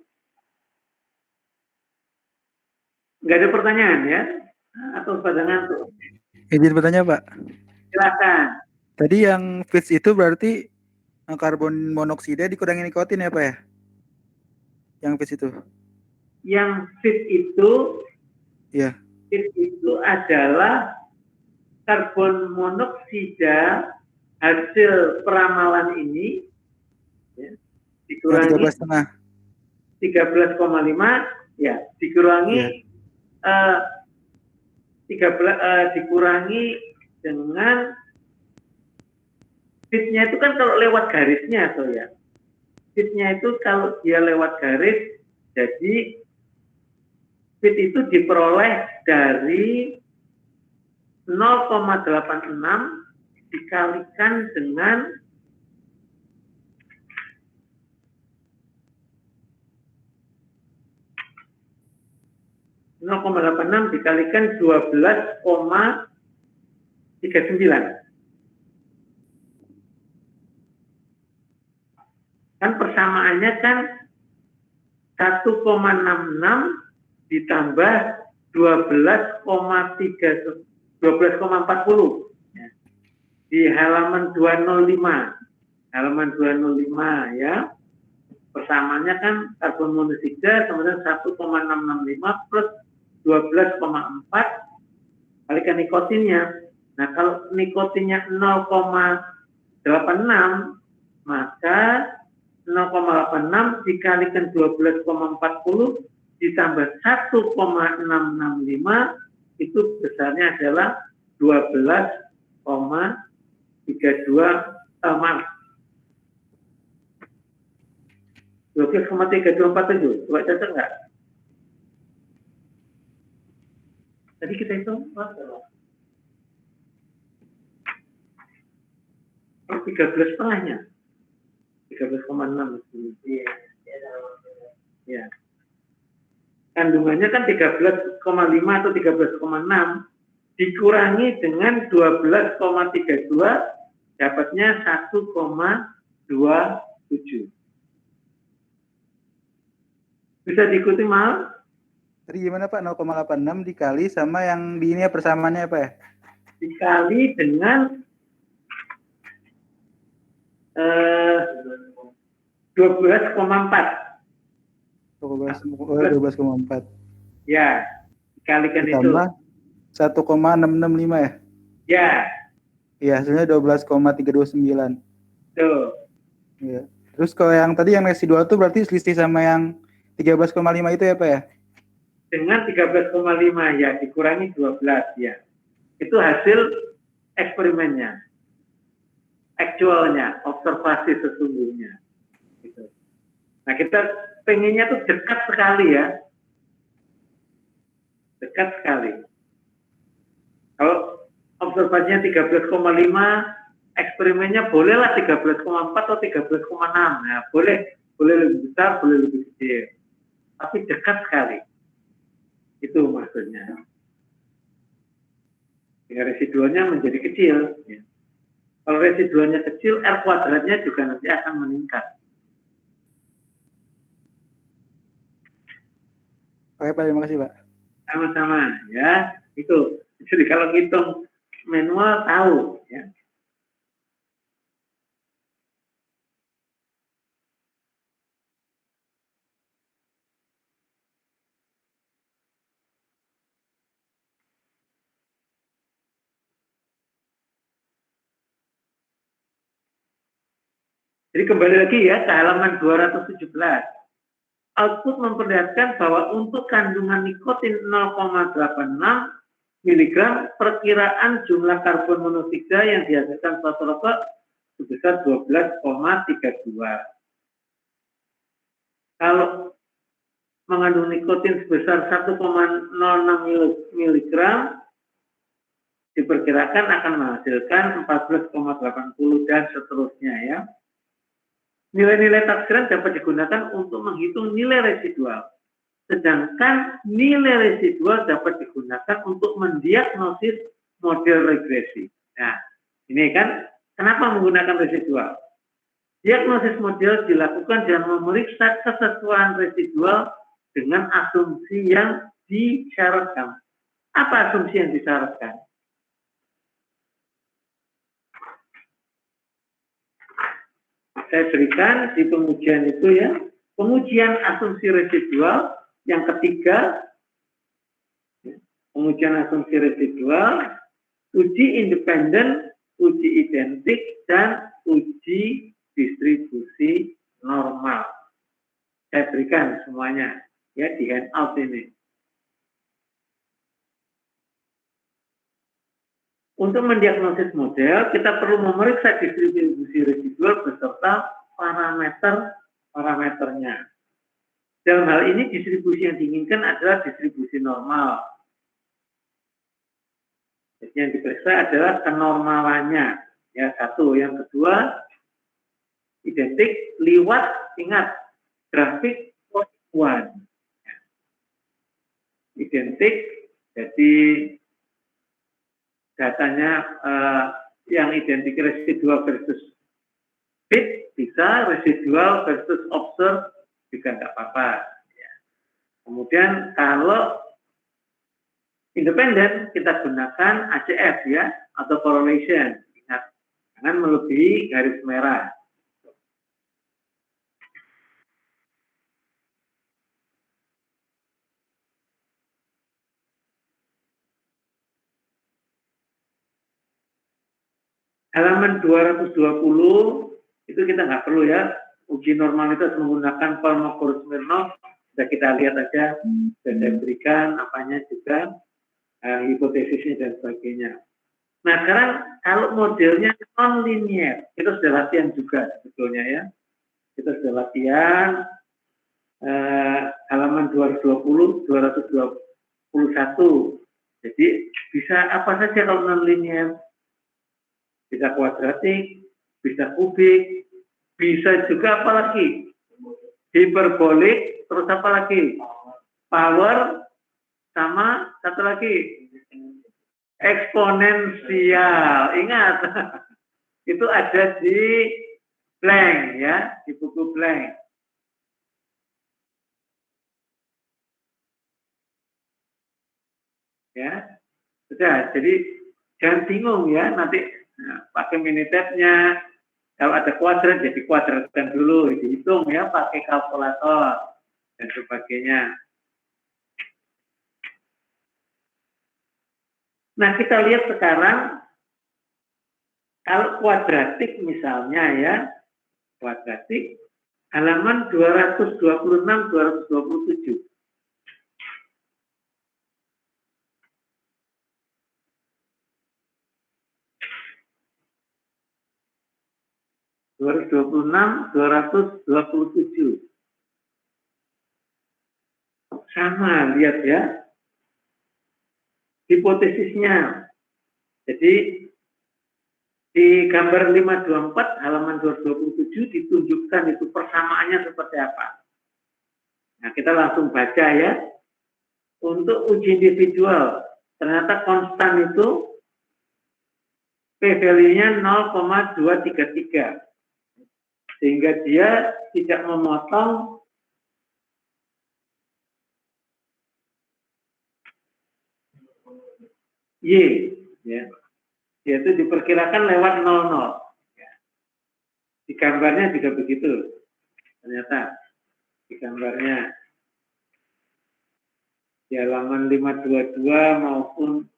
Nggak ada pertanyaan ya? Atau pada ngantuk? Izin bertanya Pak. Silakan. Tadi yang fits itu berarti karbon monoksida dikurangi nikotin ya Pak ya? Yang fits itu? Yang fit itu Iya. fit itu adalah karbon monoksida hasil peramalan ini ya, dikurangi 13,5 ya, dikurangi dikurangi dengan fitnya itu kan kalau lewat garisnya atau ya. Fitnya itu kalau dia lewat garis, jadi fit itu diperoleh dari 0,86 dikalikan dengan 0,86 dikalikan 12,39. Kan persamaannya kan 1,66 ditambah 12,40 di halaman 205. Halaman 205 ya. Persamaannya kan karbon monoksida kemudian 1,665 plus 12,4 kalikan nikotinnya. Nah, kalau nikotinnya 0,86 maka 0,86 dikalikan 12,40 ditambah 1,665 itu besarnya adalah 12,3247. Coba cocok nggak? Tadi kita hitung berapa? 13 setengahnya. 13,6. Ya. Kandungannya kan 13,5 atau 13,6 dikurangi dengan 12,32 dapatnya 1,27. Bisa diikuti mal? Tadi gimana Pak? 0,86 dikali sama yang di ini ya persamaannya apa ya? Dikali dengan 12,4. 12,4. Ya, dikalikan ditambah itu 1,665 ya? Ya. Iya, hasilnya 12,329. Tuh. Iya. Terus kalau yang tadi yang residual itu berarti selisih sama yang 13,5 itu ya Pak ya? Dengan 13,5 ya dikurangi 12 ya. Itu hasil eksperimennya. Aktualnya, observasi sesungguhnya. Gitu. Nah, kita pengennya tuh dekat sekali ya. Dekat sekali. Kalau observasinya 13,5, eksperimennya bolehlah 13,4 atau 13,6. Nah, boleh lebih besar, boleh lebih kecil. Tapi dekat sekali. Itu maksudnya. Sehingga residualnya menjadi kecil. Ya. Kalau residualnya kecil, R kuadratnya juga nanti akan meningkat. Oke Pak, terima kasih Pak. Sama-sama ya. Itu. Jadi kalau ngitung manual tahu ya. Jadi kembali lagi ya ke halaman 217. Output memperlihatkan bahwa untuk kandungan nikotin 0,86 mg perkiraan jumlah karbon monoksida yang dihasilkan suatu rokok sebesar 12,32. Kalau mengandung nikotin sebesar 1,06 mg diperkirakan akan menghasilkan 14,80 dan seterusnya ya. Nilai-nilai taksiran dapat digunakan untuk menghitung nilai residual. Sedangkan nilai residual dapat digunakan untuk mendiagnosis model regresi. Nah, ini kan kenapa menggunakan residual? Diagnosis model dilakukan dengan memeriksa kesesuaian residual dengan asumsi yang disyaratkan. Apa asumsi yang disyaratkan? Saya berikan di pengujian itu ya, pengujian asumsi residual yang ketiga, pengujian asumsi residual, uji independen, uji identik, dan uji distribusi normal. Saya berikan semuanya ya di handout ini. Untuk mendiagnosis model, kita perlu memeriksa distribusi residual beserta parameternya. Dalam hal ini, distribusi yang diinginkan adalah distribusi normal. Jadi yang diperiksa adalah kenormalannya. Ya, satu. Yang kedua, identik, liwat, ingat, grafik, one. Identik, jadi datanya yang identik residual versus fit bisa, residual versus observe juga nggak apa-apa. Ya. Kemudian kalau independen kita gunakan ACF ya atau correlation. Ingat, jangan melebihi garis merah. Halaman 220 itu kita nggak perlu ya. Uji normalitas menggunakan Kolmogorov-Smirnov sudah kita lihat aja, sudah saya berikan apanya juga, hipotesisnya dan sebagainya. Nah sekarang kalau modelnya non-linear, kita sudah latihan juga sebetulnya ya. Kita sudah latihan halaman 220, 221. Jadi bisa apa saja kalau non-linear. Bisa kuadratik, bisa kubik, bisa juga apa lagi? Hiperbolik, terus apa lagi? Power, sama satu lagi eksponensial. Ingat, itu ada di blank ya, di buku blank. Ya, sudah. Jadi jangan bingung ya nanti. Nah, pakai Minitab-nya, kalau ada kuadrat jadi kuadratkan dulu, dihitung ya pakai kalkulator dan sebagainya. Nah kita lihat sekarang kalau kuadratik misalnya ya, kuadratik halaman 226-227. 226, 227. Sama, lihat ya. Hipotesisnya. Jadi, di gambar 524, halaman 227, ditunjukkan itu persamaannya seperti apa. Nah, kita langsung baca ya. Untuk uji individual, ternyata konstan itu P-value-nya 0,233. Sehingga dia tidak memotong Y, ya. Dia itu diperkirakan lewat 00. Ya. Di gambarnya juga begitu. Ternyata di gambarnya di halaman 522 maupun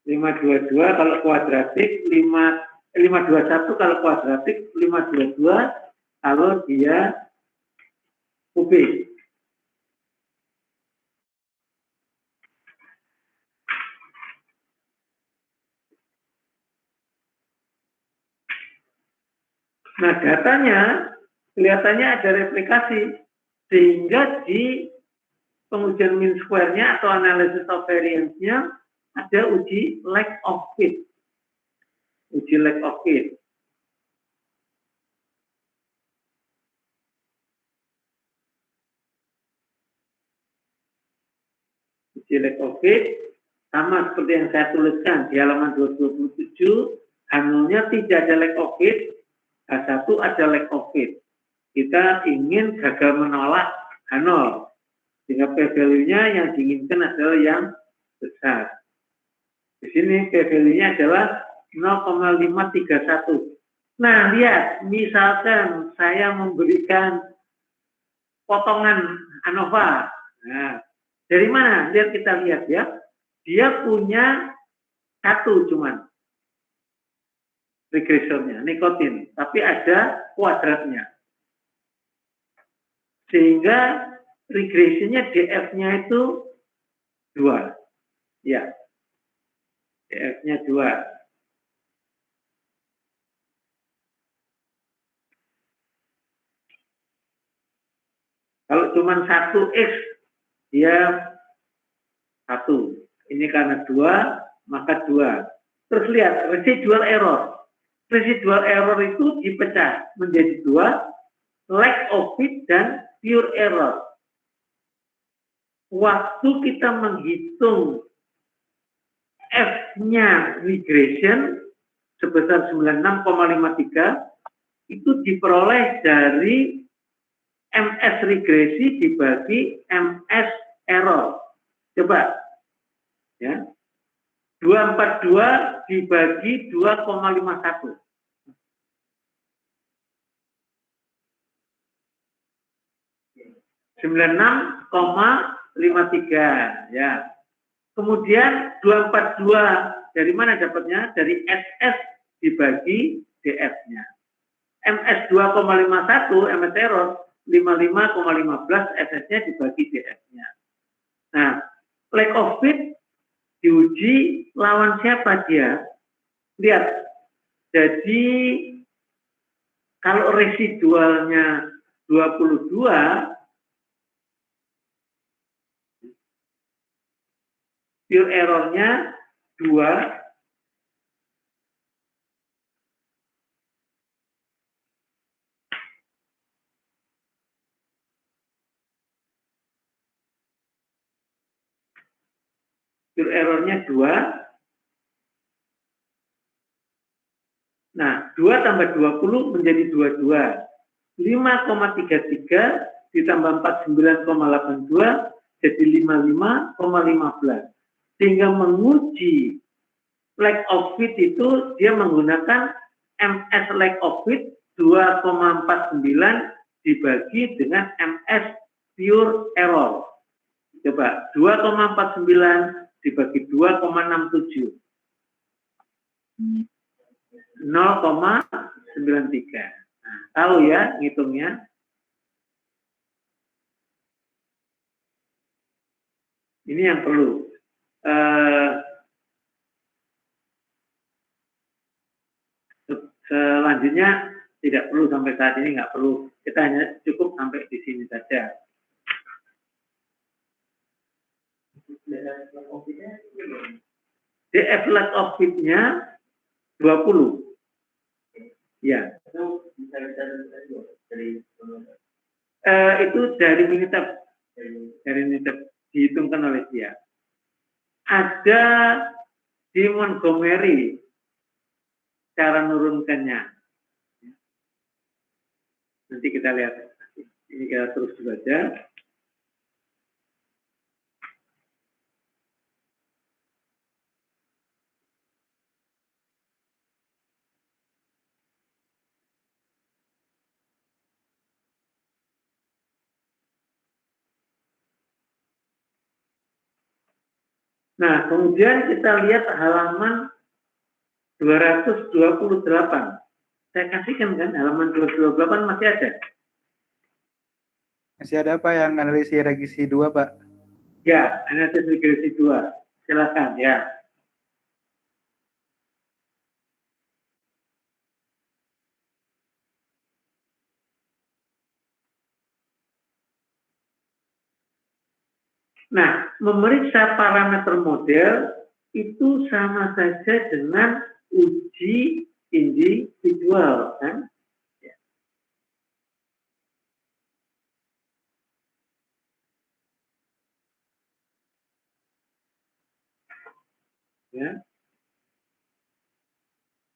522 kalau kuadratik, 521 kalau kuadratik, 522 kalau dia kubik. Nah datanya kelihatannya ada replikasi sehingga di pengujian mean square-nya atau analysis of variance-nya ada uji lack of fit. Uji lack of fit. Uji lack of fit sama seperti yang saya tuliskan di halaman 227, H0-nya tidak ada lack of fit, H1 ada lack of fit. Kita ingin gagal menolak H0, sehingga P-value-nya yang diinginkan adalah yang besar. Di sini P-value-nya adalah 0,531. Nah, lihat, misalkan saya memberikan potongan ANOVA. Nah, dari mana? Kita lihat ya. Dia punya satu cuman regresornya, nikotin. Tapi ada kuadratnya. Sehingga regresinya DF-nya itu 2. Ya. DF-nya 2. Kalau cuma 1X, dia 1. Ini karena 2, maka 2. Terus lihat, residual error. Residual error itu dipecah menjadi 2, lack of fit dan pure error. Waktu kita menghitung F-nya regression sebesar 96,53, itu diperoleh dari MS regresi dibagi MS error. Coba. Ya. 242 dibagi 2,51. (96,53) ya. Kemudian 242 dari mana dapatnya? Dari SS dibagi DF-nya. MS 2,51 MS error 55,15 SS-nya dibagi DF-nya. Nah, lack of fit diuji lawan siapa dia? Lihat. Jadi kalau residualnya 22, pure errornya 2, pure errornya 2. Nah, 2 tambah 20 menjadi 22. 5,33 ditambah 49,82 jadi 55,15. Sehingga menguji lack of fit itu dia menggunakan MS lack of fit 2,49 dibagi dengan MS pure error. Coba 2,49 dibagi 2,67. 0,93. Nah, tahu ya ngitungnya? Ini yang perlu. Selanjutnya tidak perlu sampai saat ini, nggak perlu. Kita hanya cukup sampai di sini saja. DF lack of fit-nya 20. Ya. Itu dari Minitab. Dari Minitab dihitungkan oleh dia. Ada di Montgomery cara nurunkannya. Nanti kita lihat. Ini kita terus saja. Nah, kemudian kita lihat halaman 228. Saya kasihkan kan, halaman 228 masih ada. Masih ada apa yang analisis regresi 2, Pak? Ya, analisis regresi 2. Silakan, ya. Nah, memeriksa parameter model itu sama saja dengan uji individual, kan? Ya.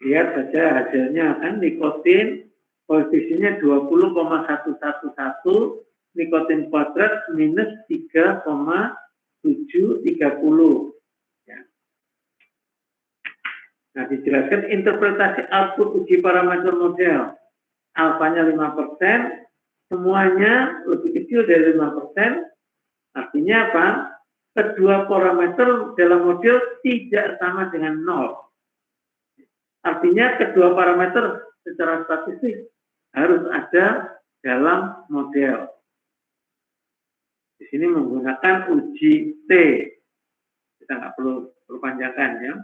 Lihat saja hasilnya, kan nikotin koefisiennya 20,111, nikotin kuadrat minus 3,730. Ya. Nah, dijelaskan interpretasi output uji parameter model. Alfanya 5%, semuanya lebih kecil dari 5%, artinya apa? Kedua parameter dalam model tidak sama dengan 0. Artinya kedua parameter secara statistik harus ada dalam model. Di sini menggunakan uji T. Kita nggak perlu perpanjangkan ya.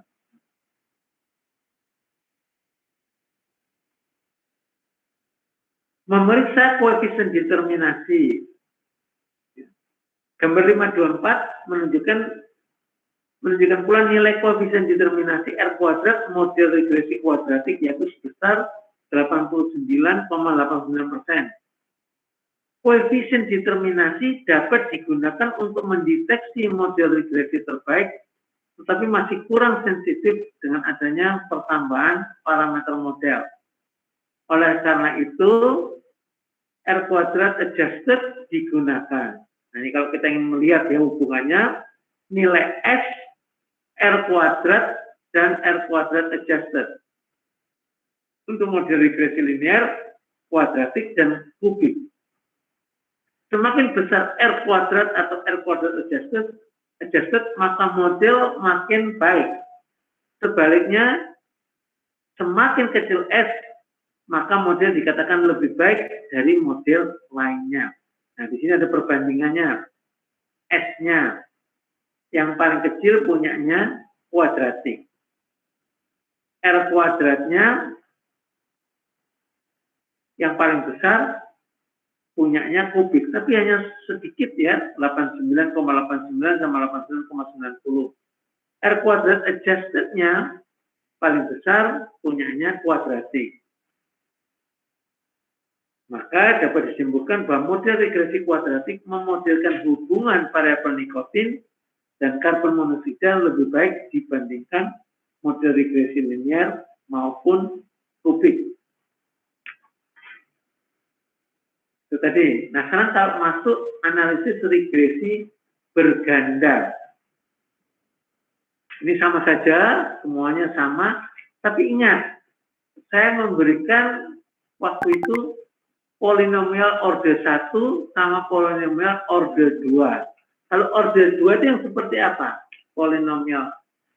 Memeriksa koefisien determinasi. Gambar 524 menunjukkan pula nilai koefisien determinasi R kuadrat model regresi kuadratik yaitu sebesar 89,89%. Koefisien determinasi dapat digunakan untuk mendeteksi model regresi terbaik, tetapi masih kurang sensitif dengan adanya pertambahan parameter model. Oleh karena itu, R kuadrat adjusted digunakan. Nah, ini kalau kita ingin melihat ya hubungannya nilai S, R kuadrat, dan R kuadrat adjusted. Untuk model regresi linear, kuadratik, dan kubik. Semakin besar R kuadrat atau R kuadrat adjusted, maka model makin baik. Sebaliknya, semakin kecil S, maka model dikatakan lebih baik dari model lainnya. Nah, di sini ada perbandingannya. S-nya yang paling kecil punyanya kuadratik. R kuadratnya yang paling besar punyanya kubik, tapi hanya sedikit ya, 89,89 sama 89,90. R kuadrat adjusted-nya paling besar punyanya kuadratik. Maka dapat disimpulkan bahwa model regresi kuadratik memodelkan hubungan variabel nikotin dan karbon monoksida lebih baik dibandingkan model regresi linear maupun kubik. Itu tadi. Nah, sekarang kalau masuk analisis regresi berganda. Ini sama saja, semuanya sama. Tapi ingat, saya memberikan waktu itu polinomial order 1 sama polinomial order 2. Kalau order 2 itu yang seperti apa? Polinomial.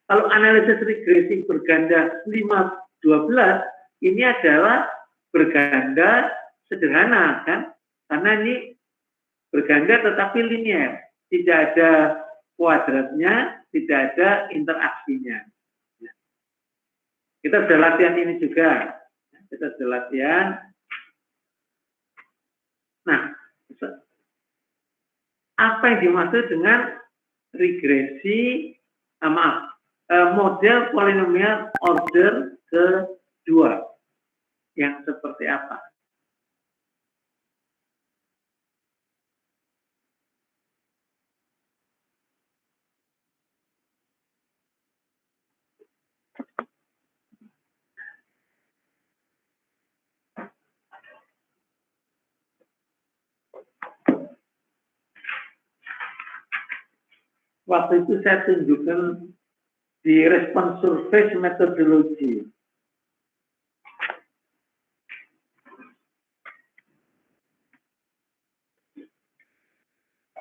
Kalau analisis regresi berganda 5-12, ini adalah berganda sederhana, kan? Karena ini berganda tetapi linear. Tidak ada kuadratnya, tidak ada interaksinya. Kita sudah latihan ini juga. Kita sudah latihan. Nah, apa yang dimaksud dengan regresi, model polinomial order kedua? Yang seperti apa? Waktu itu saya tunjukkan di response surface methodology.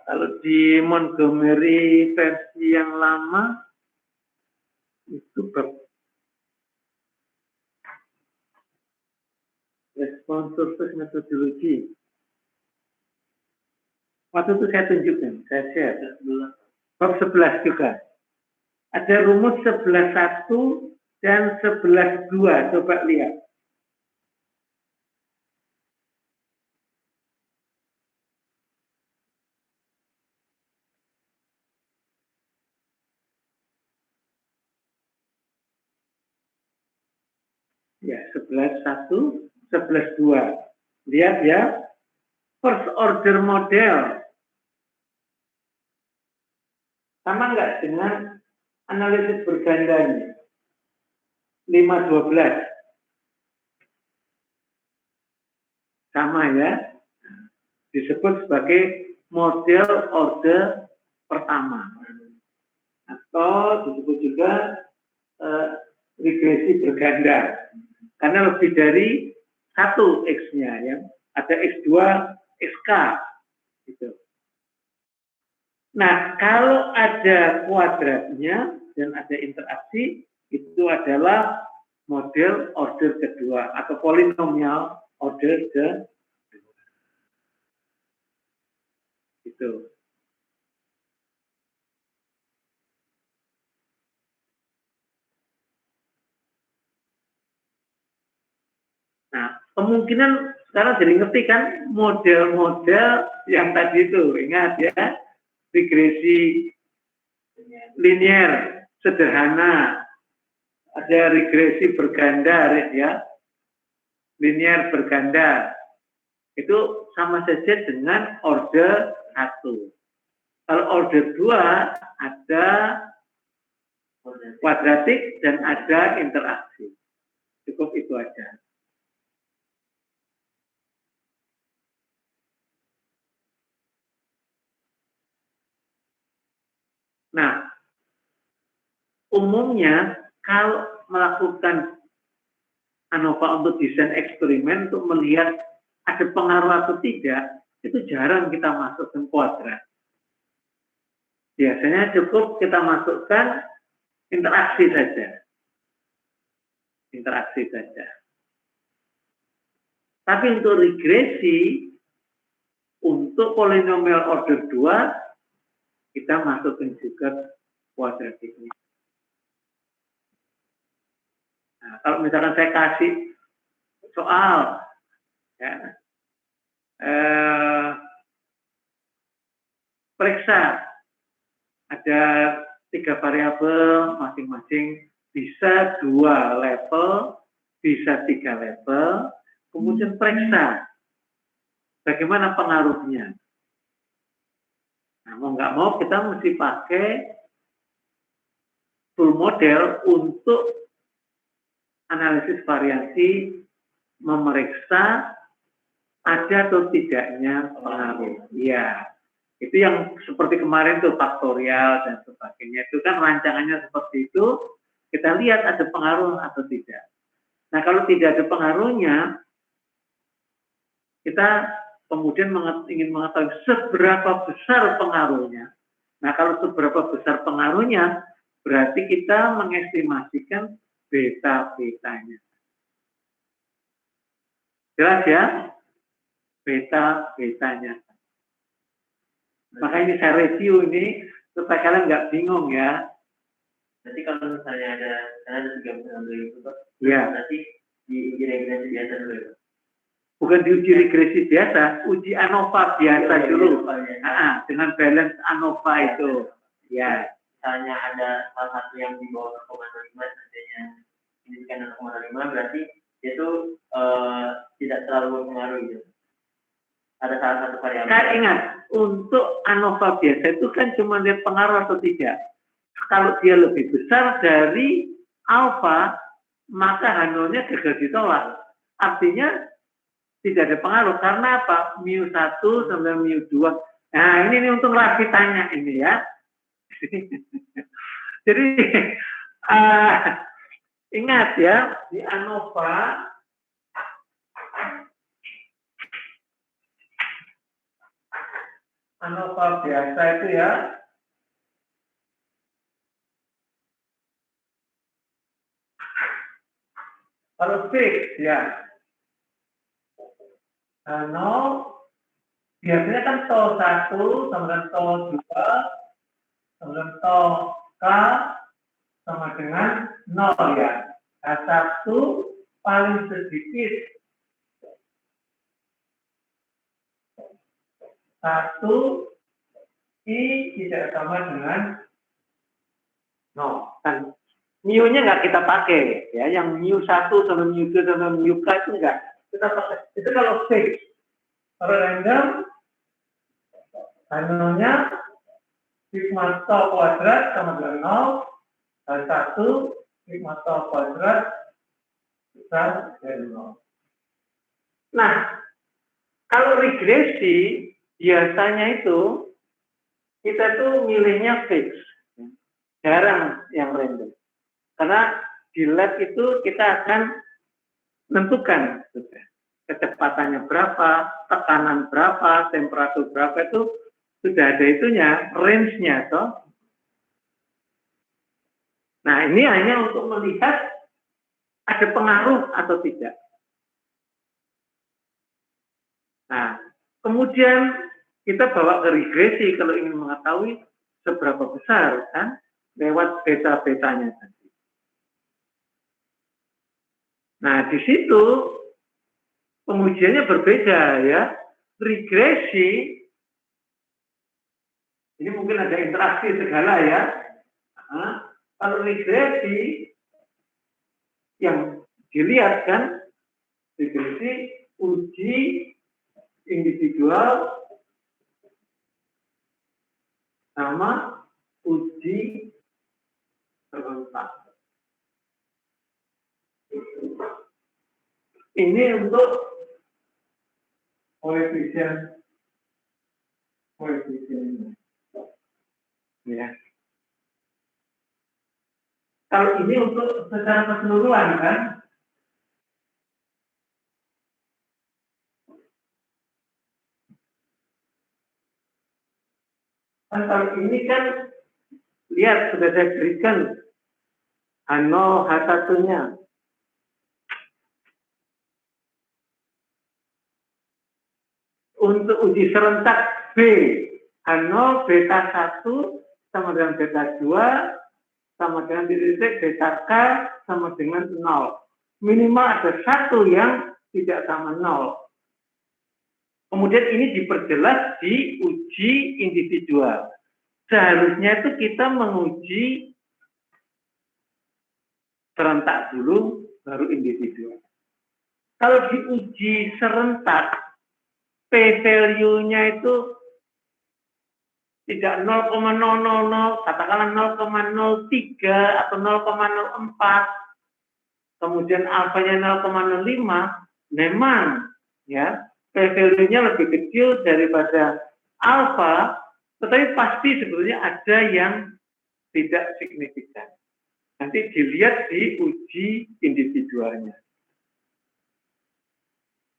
Kalau di Montgomery versi yang lama, itu response surface methodology. Waktu itu saya tunjukkan, saya share. Bab 11 juga. Ada rumus 11.1 dan 11.2. Coba lihat. Ya, 11.1, 11.2. Lihat ya. First order model. Sama nggak dengan analisis bergandanya? 5-12. Sama ya. Disebut sebagai model order pertama. Atau disebut juga regresi berganda. Karena lebih dari 1 X-nya ya. Ada X2, K. Gitu. Nah, kalau ada kuadratnya dan ada interaksi, itu adalah model order kedua atau polinomial order kedua. Gitu. Nah, kemungkinan sekarang jadi ngerti kan model-model yang tadi itu, ingat ya, regresi linear sederhana, ada regresi berganda ya, linear berganda, itu sama saja dengan order 1. Kalau order 2 ada kuadratik dan ada interaksi. Cukup itu aja. Nah, umumnya kalau melakukan ANOVA untuk desain eksperimen untuk melihat ada pengaruh atau tidak, itu jarang kita masukkan kuadrat. Biasanya cukup kita masukkan interaksi saja. Interaksi saja. Tapi untuk regresi, untuk polinomial order 2, kita masukkan juga kuadratiknya. Nah, kalau misalkan saya kasih soal, ya, periksa ada 3 variabel, masing-masing bisa 2 level, bisa 3 level, kemudian periksa bagaimana pengaruhnya. Nah, mau nggak mau kita mesti pakai full model untuk analisis variasi, memeriksa ada atau tidaknya pengaruh. Ya, itu yang seperti kemarin tuh faktorial dan sebagainya. Itu kan rancangannya seperti itu, kita lihat ada pengaruh atau tidak. Nah, kalau tidak ada pengaruhnya, kita kemudian ingin mengetahui seberapa besar pengaruhnya. Nah, kalau seberapa besar pengaruhnya, berarti kita mengestimasikan beta-betanya. Jelas ya? Beta-betanya. Maka ini saya review ini, supaya kalian nggak bingung ya. Nanti kalau misalnya ada 3 pengambil itu, Pak, Ya. nanti diuji regresi biasa dulu ya, Pak? Bukan diuji regresi biasa, uji ANOVA biasa dulu. Dengan balance ANOVA itu. Ya. Misalnya ada salah satu yang di bawah 0,5, nantinya indikan 0,5, berarti itu tidak terlalu mempengaruhi gitu. Ada salah satu variabel. Nah, ingat, untuk ANOVA biasa itu kan cuma lihat pengaruh atau tidak. Kalau dia lebih besar dari alfa, maka H0-nya gagal ditolak. Artinya tidak ada pengaruh. Karena apa? Mu 1 sampai mu 2. Nah, ini untung lagi tanya ini ya. Jadi, ingat ya, di ANOVA, ANOVA biasa itu ya, kalau fix ya, biasanya kan tol 1 sama dengan tol 2 sama dengan tol K sama dengan 0 ya. H1 paling sedikit 1 I tidak sama dengan 0. Kan mu-nya nggak kita pakai ya, yang mu 1 sama mu 2 sama mu K itu enggak. Kita pakai. Itu kalau fix. Kalau random, H0-nya sigma tau kuadrat sama dengan 0, H1 sigma tau kuadrat besar dari 0. Nah, kalau regresi, biasanya itu, kita tuh milihnya fix. Jarang yang random. Karena di lab itu kita akan menentukan. kecepatannya berapa, tekanan berapa, temperatur berapa, itu sudah ada itunya, range-nya toh. Nah, ini hanya untuk melihat ada pengaruh atau tidak. Nah, kemudian kita bawa ke regresi kalau ingin mengetahui seberapa besar kan lewat beta-betanya tadi. Nah, di situ pengujiannya berbeda ya. Regresi ini mungkin ada interaksi segala ya. Nah, kalau regresi yang dilihat kan regresi uji individual sama uji serentak. Ini untuk koefisien ya. Kalau ini untuk secara keseluruhan kan, kalau ini kan lihat sudah saya berikan H0, H1-nya. Untuk uji serentak B, H0, beta 1 sama dengan beta 2 sama dengan titik beta K sama dengan 0. Minimal ada satu yang tidak sama 0. Kemudian ini diperjelas di uji individual. Seharusnya itu kita menguji serentak dulu, baru individual. Kalau diuji serentak, P-value-nya itu tidak 0,000, katakanlah 0,03 atau 0,04, kemudian alfanya 0,05, memang ya P-value-nya lebih kecil daripada alfa, tetapi pasti sebetulnya ada yang tidak signifikan. Nanti dilihat di uji individualnya.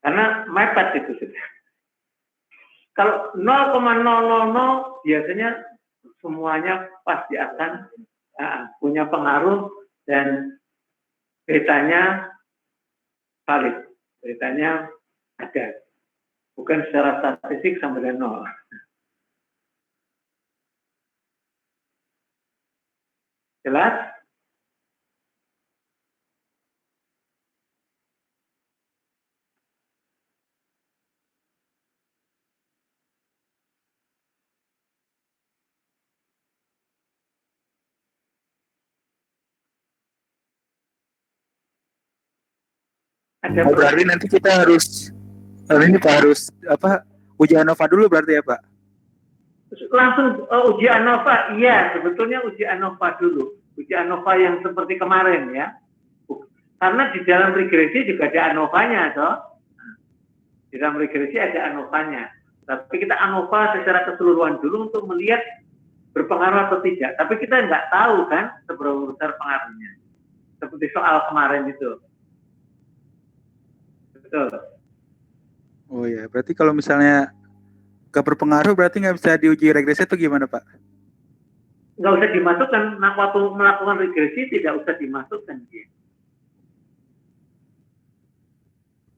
Karena mepet itu sudah. Kalau 0,000 biasanya semuanya pasti akan punya pengaruh dan betanya valid, betanya ada. Bukan secara statistik sama dengan 0. Jelas? Oh, berarti nanti kita harus ini Pak harus uji ANOVA dulu berarti ya Pak? Langsung uji ANOVA, iya sebetulnya uji ANOVA dulu. Uji ANOVA yang seperti kemarin ya. Karena di dalam regresi juga ada ANOVA-nya toh. Di dalam regresi ada ANOVA-nya. Tapi kita ANOVA secara keseluruhan dulu untuk melihat berpengaruh atau tidak. Tapi kita nggak tahu kan seberapa besar pengaruhnya. Seperti soal kemarin itu. Betul. Oh ya, berarti kalau misalnya gak berpengaruh berarti nggak bisa diuji regresi itu gimana Pak? Nggak usah dimasukkan. Nah, waktu melakukan regresi tidak usah dimasukkan.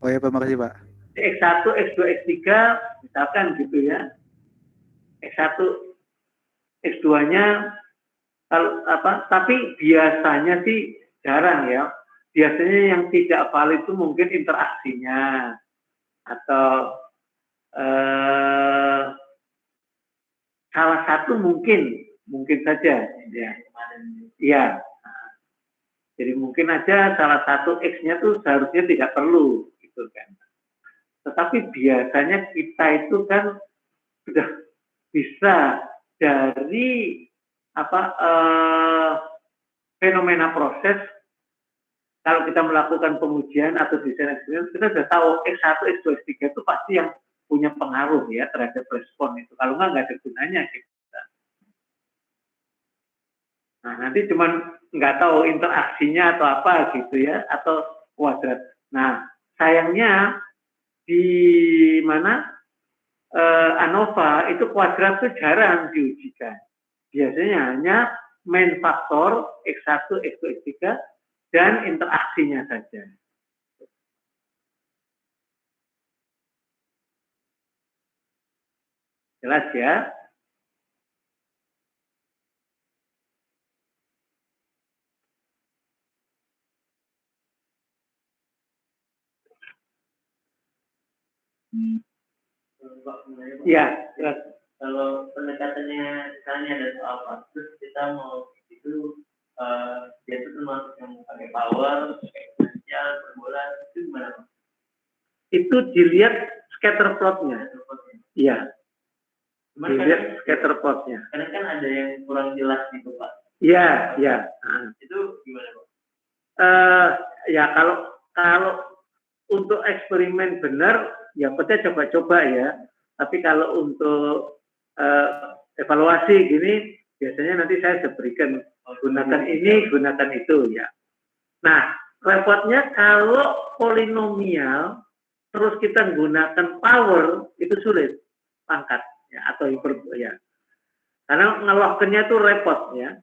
Oh ya Pak, makasih Pak. X1, X2, X3 misalkan gitu ya. X1, X2-nya kalau tapi biasanya sih jarang ya. Biasanya yang tidak valid itu mungkin interaksinya atau salah satu mungkin saja ya. Iya. Jadi mungkin aja salah satu X-nya tuh seharusnya tidak perlu gitu kan. Tetapi biasanya kita itu kan sudah bisa dari fenomena proses. Kalau kita melakukan pengujian atau desain eksperimen, kita sudah tahu X1, X2, X3 itu pasti yang punya pengaruh ya terhadap respon itu. Kalau nggak ada gunanya kita. Nah, nanti cuman nggak tahu interaksinya atau apa gitu ya, atau kuadrat. Nah, sayangnya di mana ANOVA itu kuadrat itu jarang diujikan. Biasanya hanya main faktor X1, X2, X3 dan interaksinya saja. Jelas ya? Ya, jelas. Kalau pendekatannya misalnya ada soal kasus, kita mau itu dia itu termasuk yang pakai power, pakai potensial, perbola, itu gimana Pak? Itu dilihat scatter plotnya. Iya. Dilihat scatter plotnya. Karena kan ada yang kurang jelas gitu Pak. Iya, iya. Itu gimana Pak? Ya kalau untuk eksperimen benar, ya kita coba-coba ya. Tapi kalau untuk evaluasi gini, biasanya nanti saya berikan gunakan ini, gunakan itu ya. Nah, repotnya kalau polinomial terus kita gunakan power itu sulit pangkat ya, atau hiperbola ya. Karena ngeloknya itu repot ya.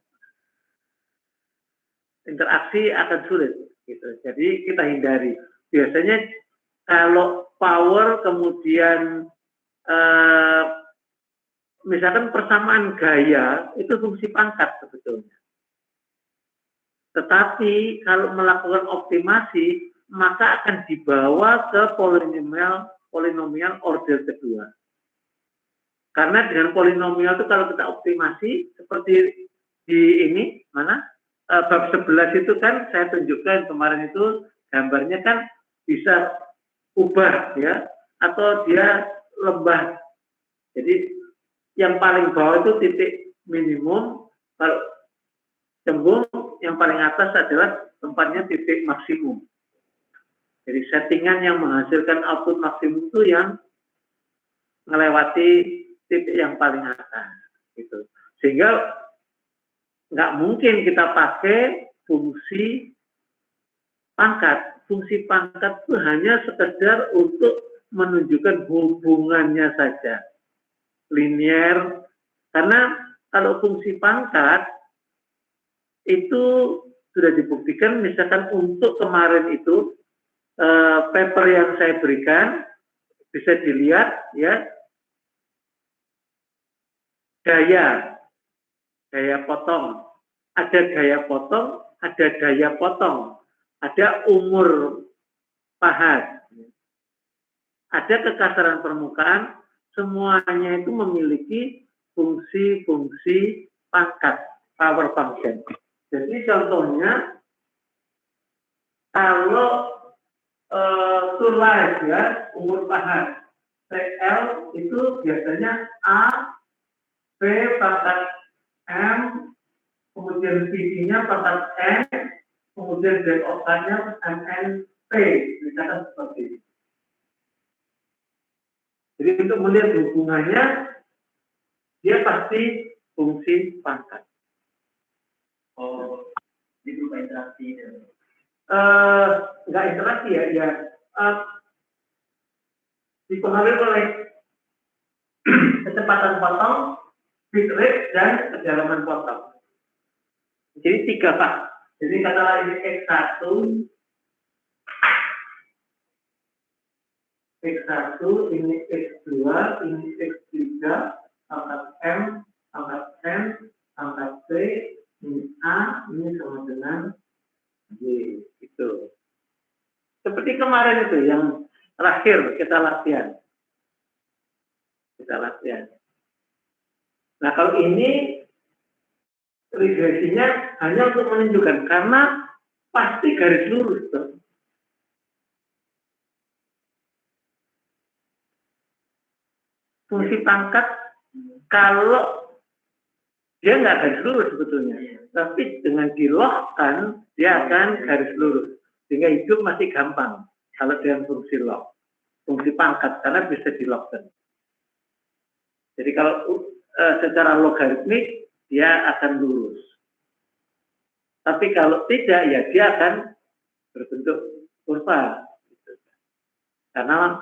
Interaksi akan sulit gitu. Jadi kita hindari. Biasanya kalau power kemudian misalkan persamaan gaya itu fungsi pangkat sebetulnya. Tetapi kalau melakukan optimasi maka akan dibawa ke polinomial order kedua. Karena dengan polinomial itu kalau kita optimasi seperti di ini mana bab 11 itu kan saya tunjukkan kemarin itu gambarnya kan bisa ubah ya atau dia lembah. Jadi yang paling bawah itu titik minimum, kalau cembung yang paling atas adalah tempatnya titik maksimum. Jadi settingan yang menghasilkan output maksimum itu yang melewati titik yang paling atas gitu. Sehingga nggak mungkin kita pakai fungsi pangkat. Fungsi pangkat itu hanya sekedar untuk menunjukkan hubungannya saja. Linear. Karena kalau fungsi pangkat itu sudah dibuktikan misalkan untuk kemarin itu paper yang saya berikan bisa dilihat ya gaya potong, ada gaya potong, ada daya potong, ada umur pahat, ada kekasaran permukaan, semuanya itu memiliki fungsi-fungsi pangkat, power function. Jadi contohnya kalau life ya, umur pahat, TL itu biasanya A, B pangkat M, kemudian PD-nya pangkat N, kemudian delta-nya MNP, misalkan seperti itu. Jadi untuk melihat hubungannya, dia pasti fungsi pangkat. Oh, di berupa interaksi. Nggak interaksi ya, dipengaruhi oleh kecepatan potong, bit rate, dan kedalaman potong. Jadi 3 Pak. Jadi katakanlah ini X1, ini X2, ini X3, pangkat M, pangkat N, pangkat P, ini A, ini sama dengan G. Itu. Seperti kemarin itu yang terakhir kita latihan. Nah kalau ini regresinya hanya untuk menunjukkan karena pasti garis lurus tuh. Fungsi pangkat kalau dia nggak garis lurus sebetulnya, tapi dengan di-lock-kan dia akan garis lurus, sehingga hidup masih gampang kalau dengan fungsi lock, fungsi pangkat karena bisa di-lock-kan. Jadi kalau secara logaritmik dia akan lurus. Tapi kalau tidak, ya dia akan berbentuk kurva. Karena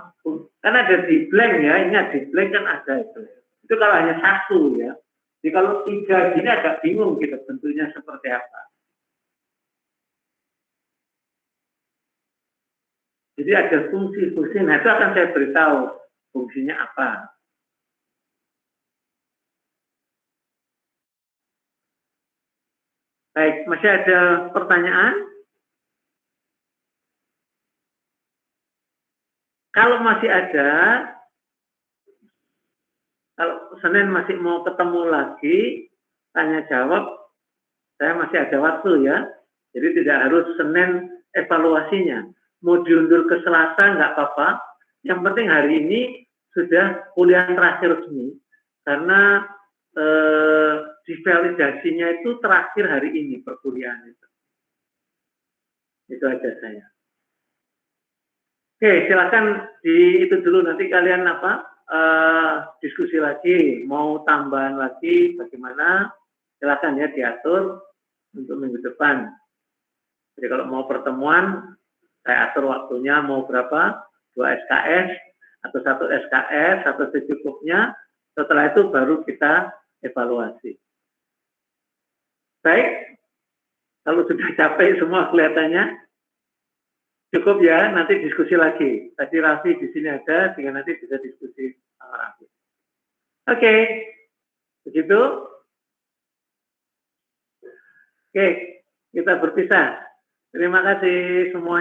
Kan ada di blank ya, ini ada di blank kan ada itu. Itu kalau hanya satu ya. Jadi kalau 3 gini agak bingung kita bentuknya seperti apa. Jadi ada fungsi-fungsi, nah itu akan saya beritahu fungsinya apa. Baik, masih ada pertanyaan? Kalau masih ada, kalau Senin masih mau ketemu lagi, tanya jawab, saya masih ada waktu ya. Jadi tidak harus Senin evaluasinya. Mau diundur ke Selasa nggak apa-apa. Yang penting hari ini sudah kuliah terakhir resmi. Karena divalidasinya itu terakhir hari ini perkuliahan itu. Itu aja saya. Oke, silakan itu dulu nanti kalian diskusi lagi, mau tambahan lagi bagaimana, silakan ya diatur untuk minggu depan. Jadi kalau mau pertemuan, saya atur waktunya mau berapa, 2 SKS atau 1 SKS atau secukupnya. Setelah itu baru kita evaluasi. Baik, kalau sudah capek semua kelihatannya. Cukup ya, nanti diskusi lagi. Tadi Raffi di sini ada, sehingga nanti bisa diskusi sama Raffi. Oke, begitu. Oke, kita berpisah. Terima kasih semuanya.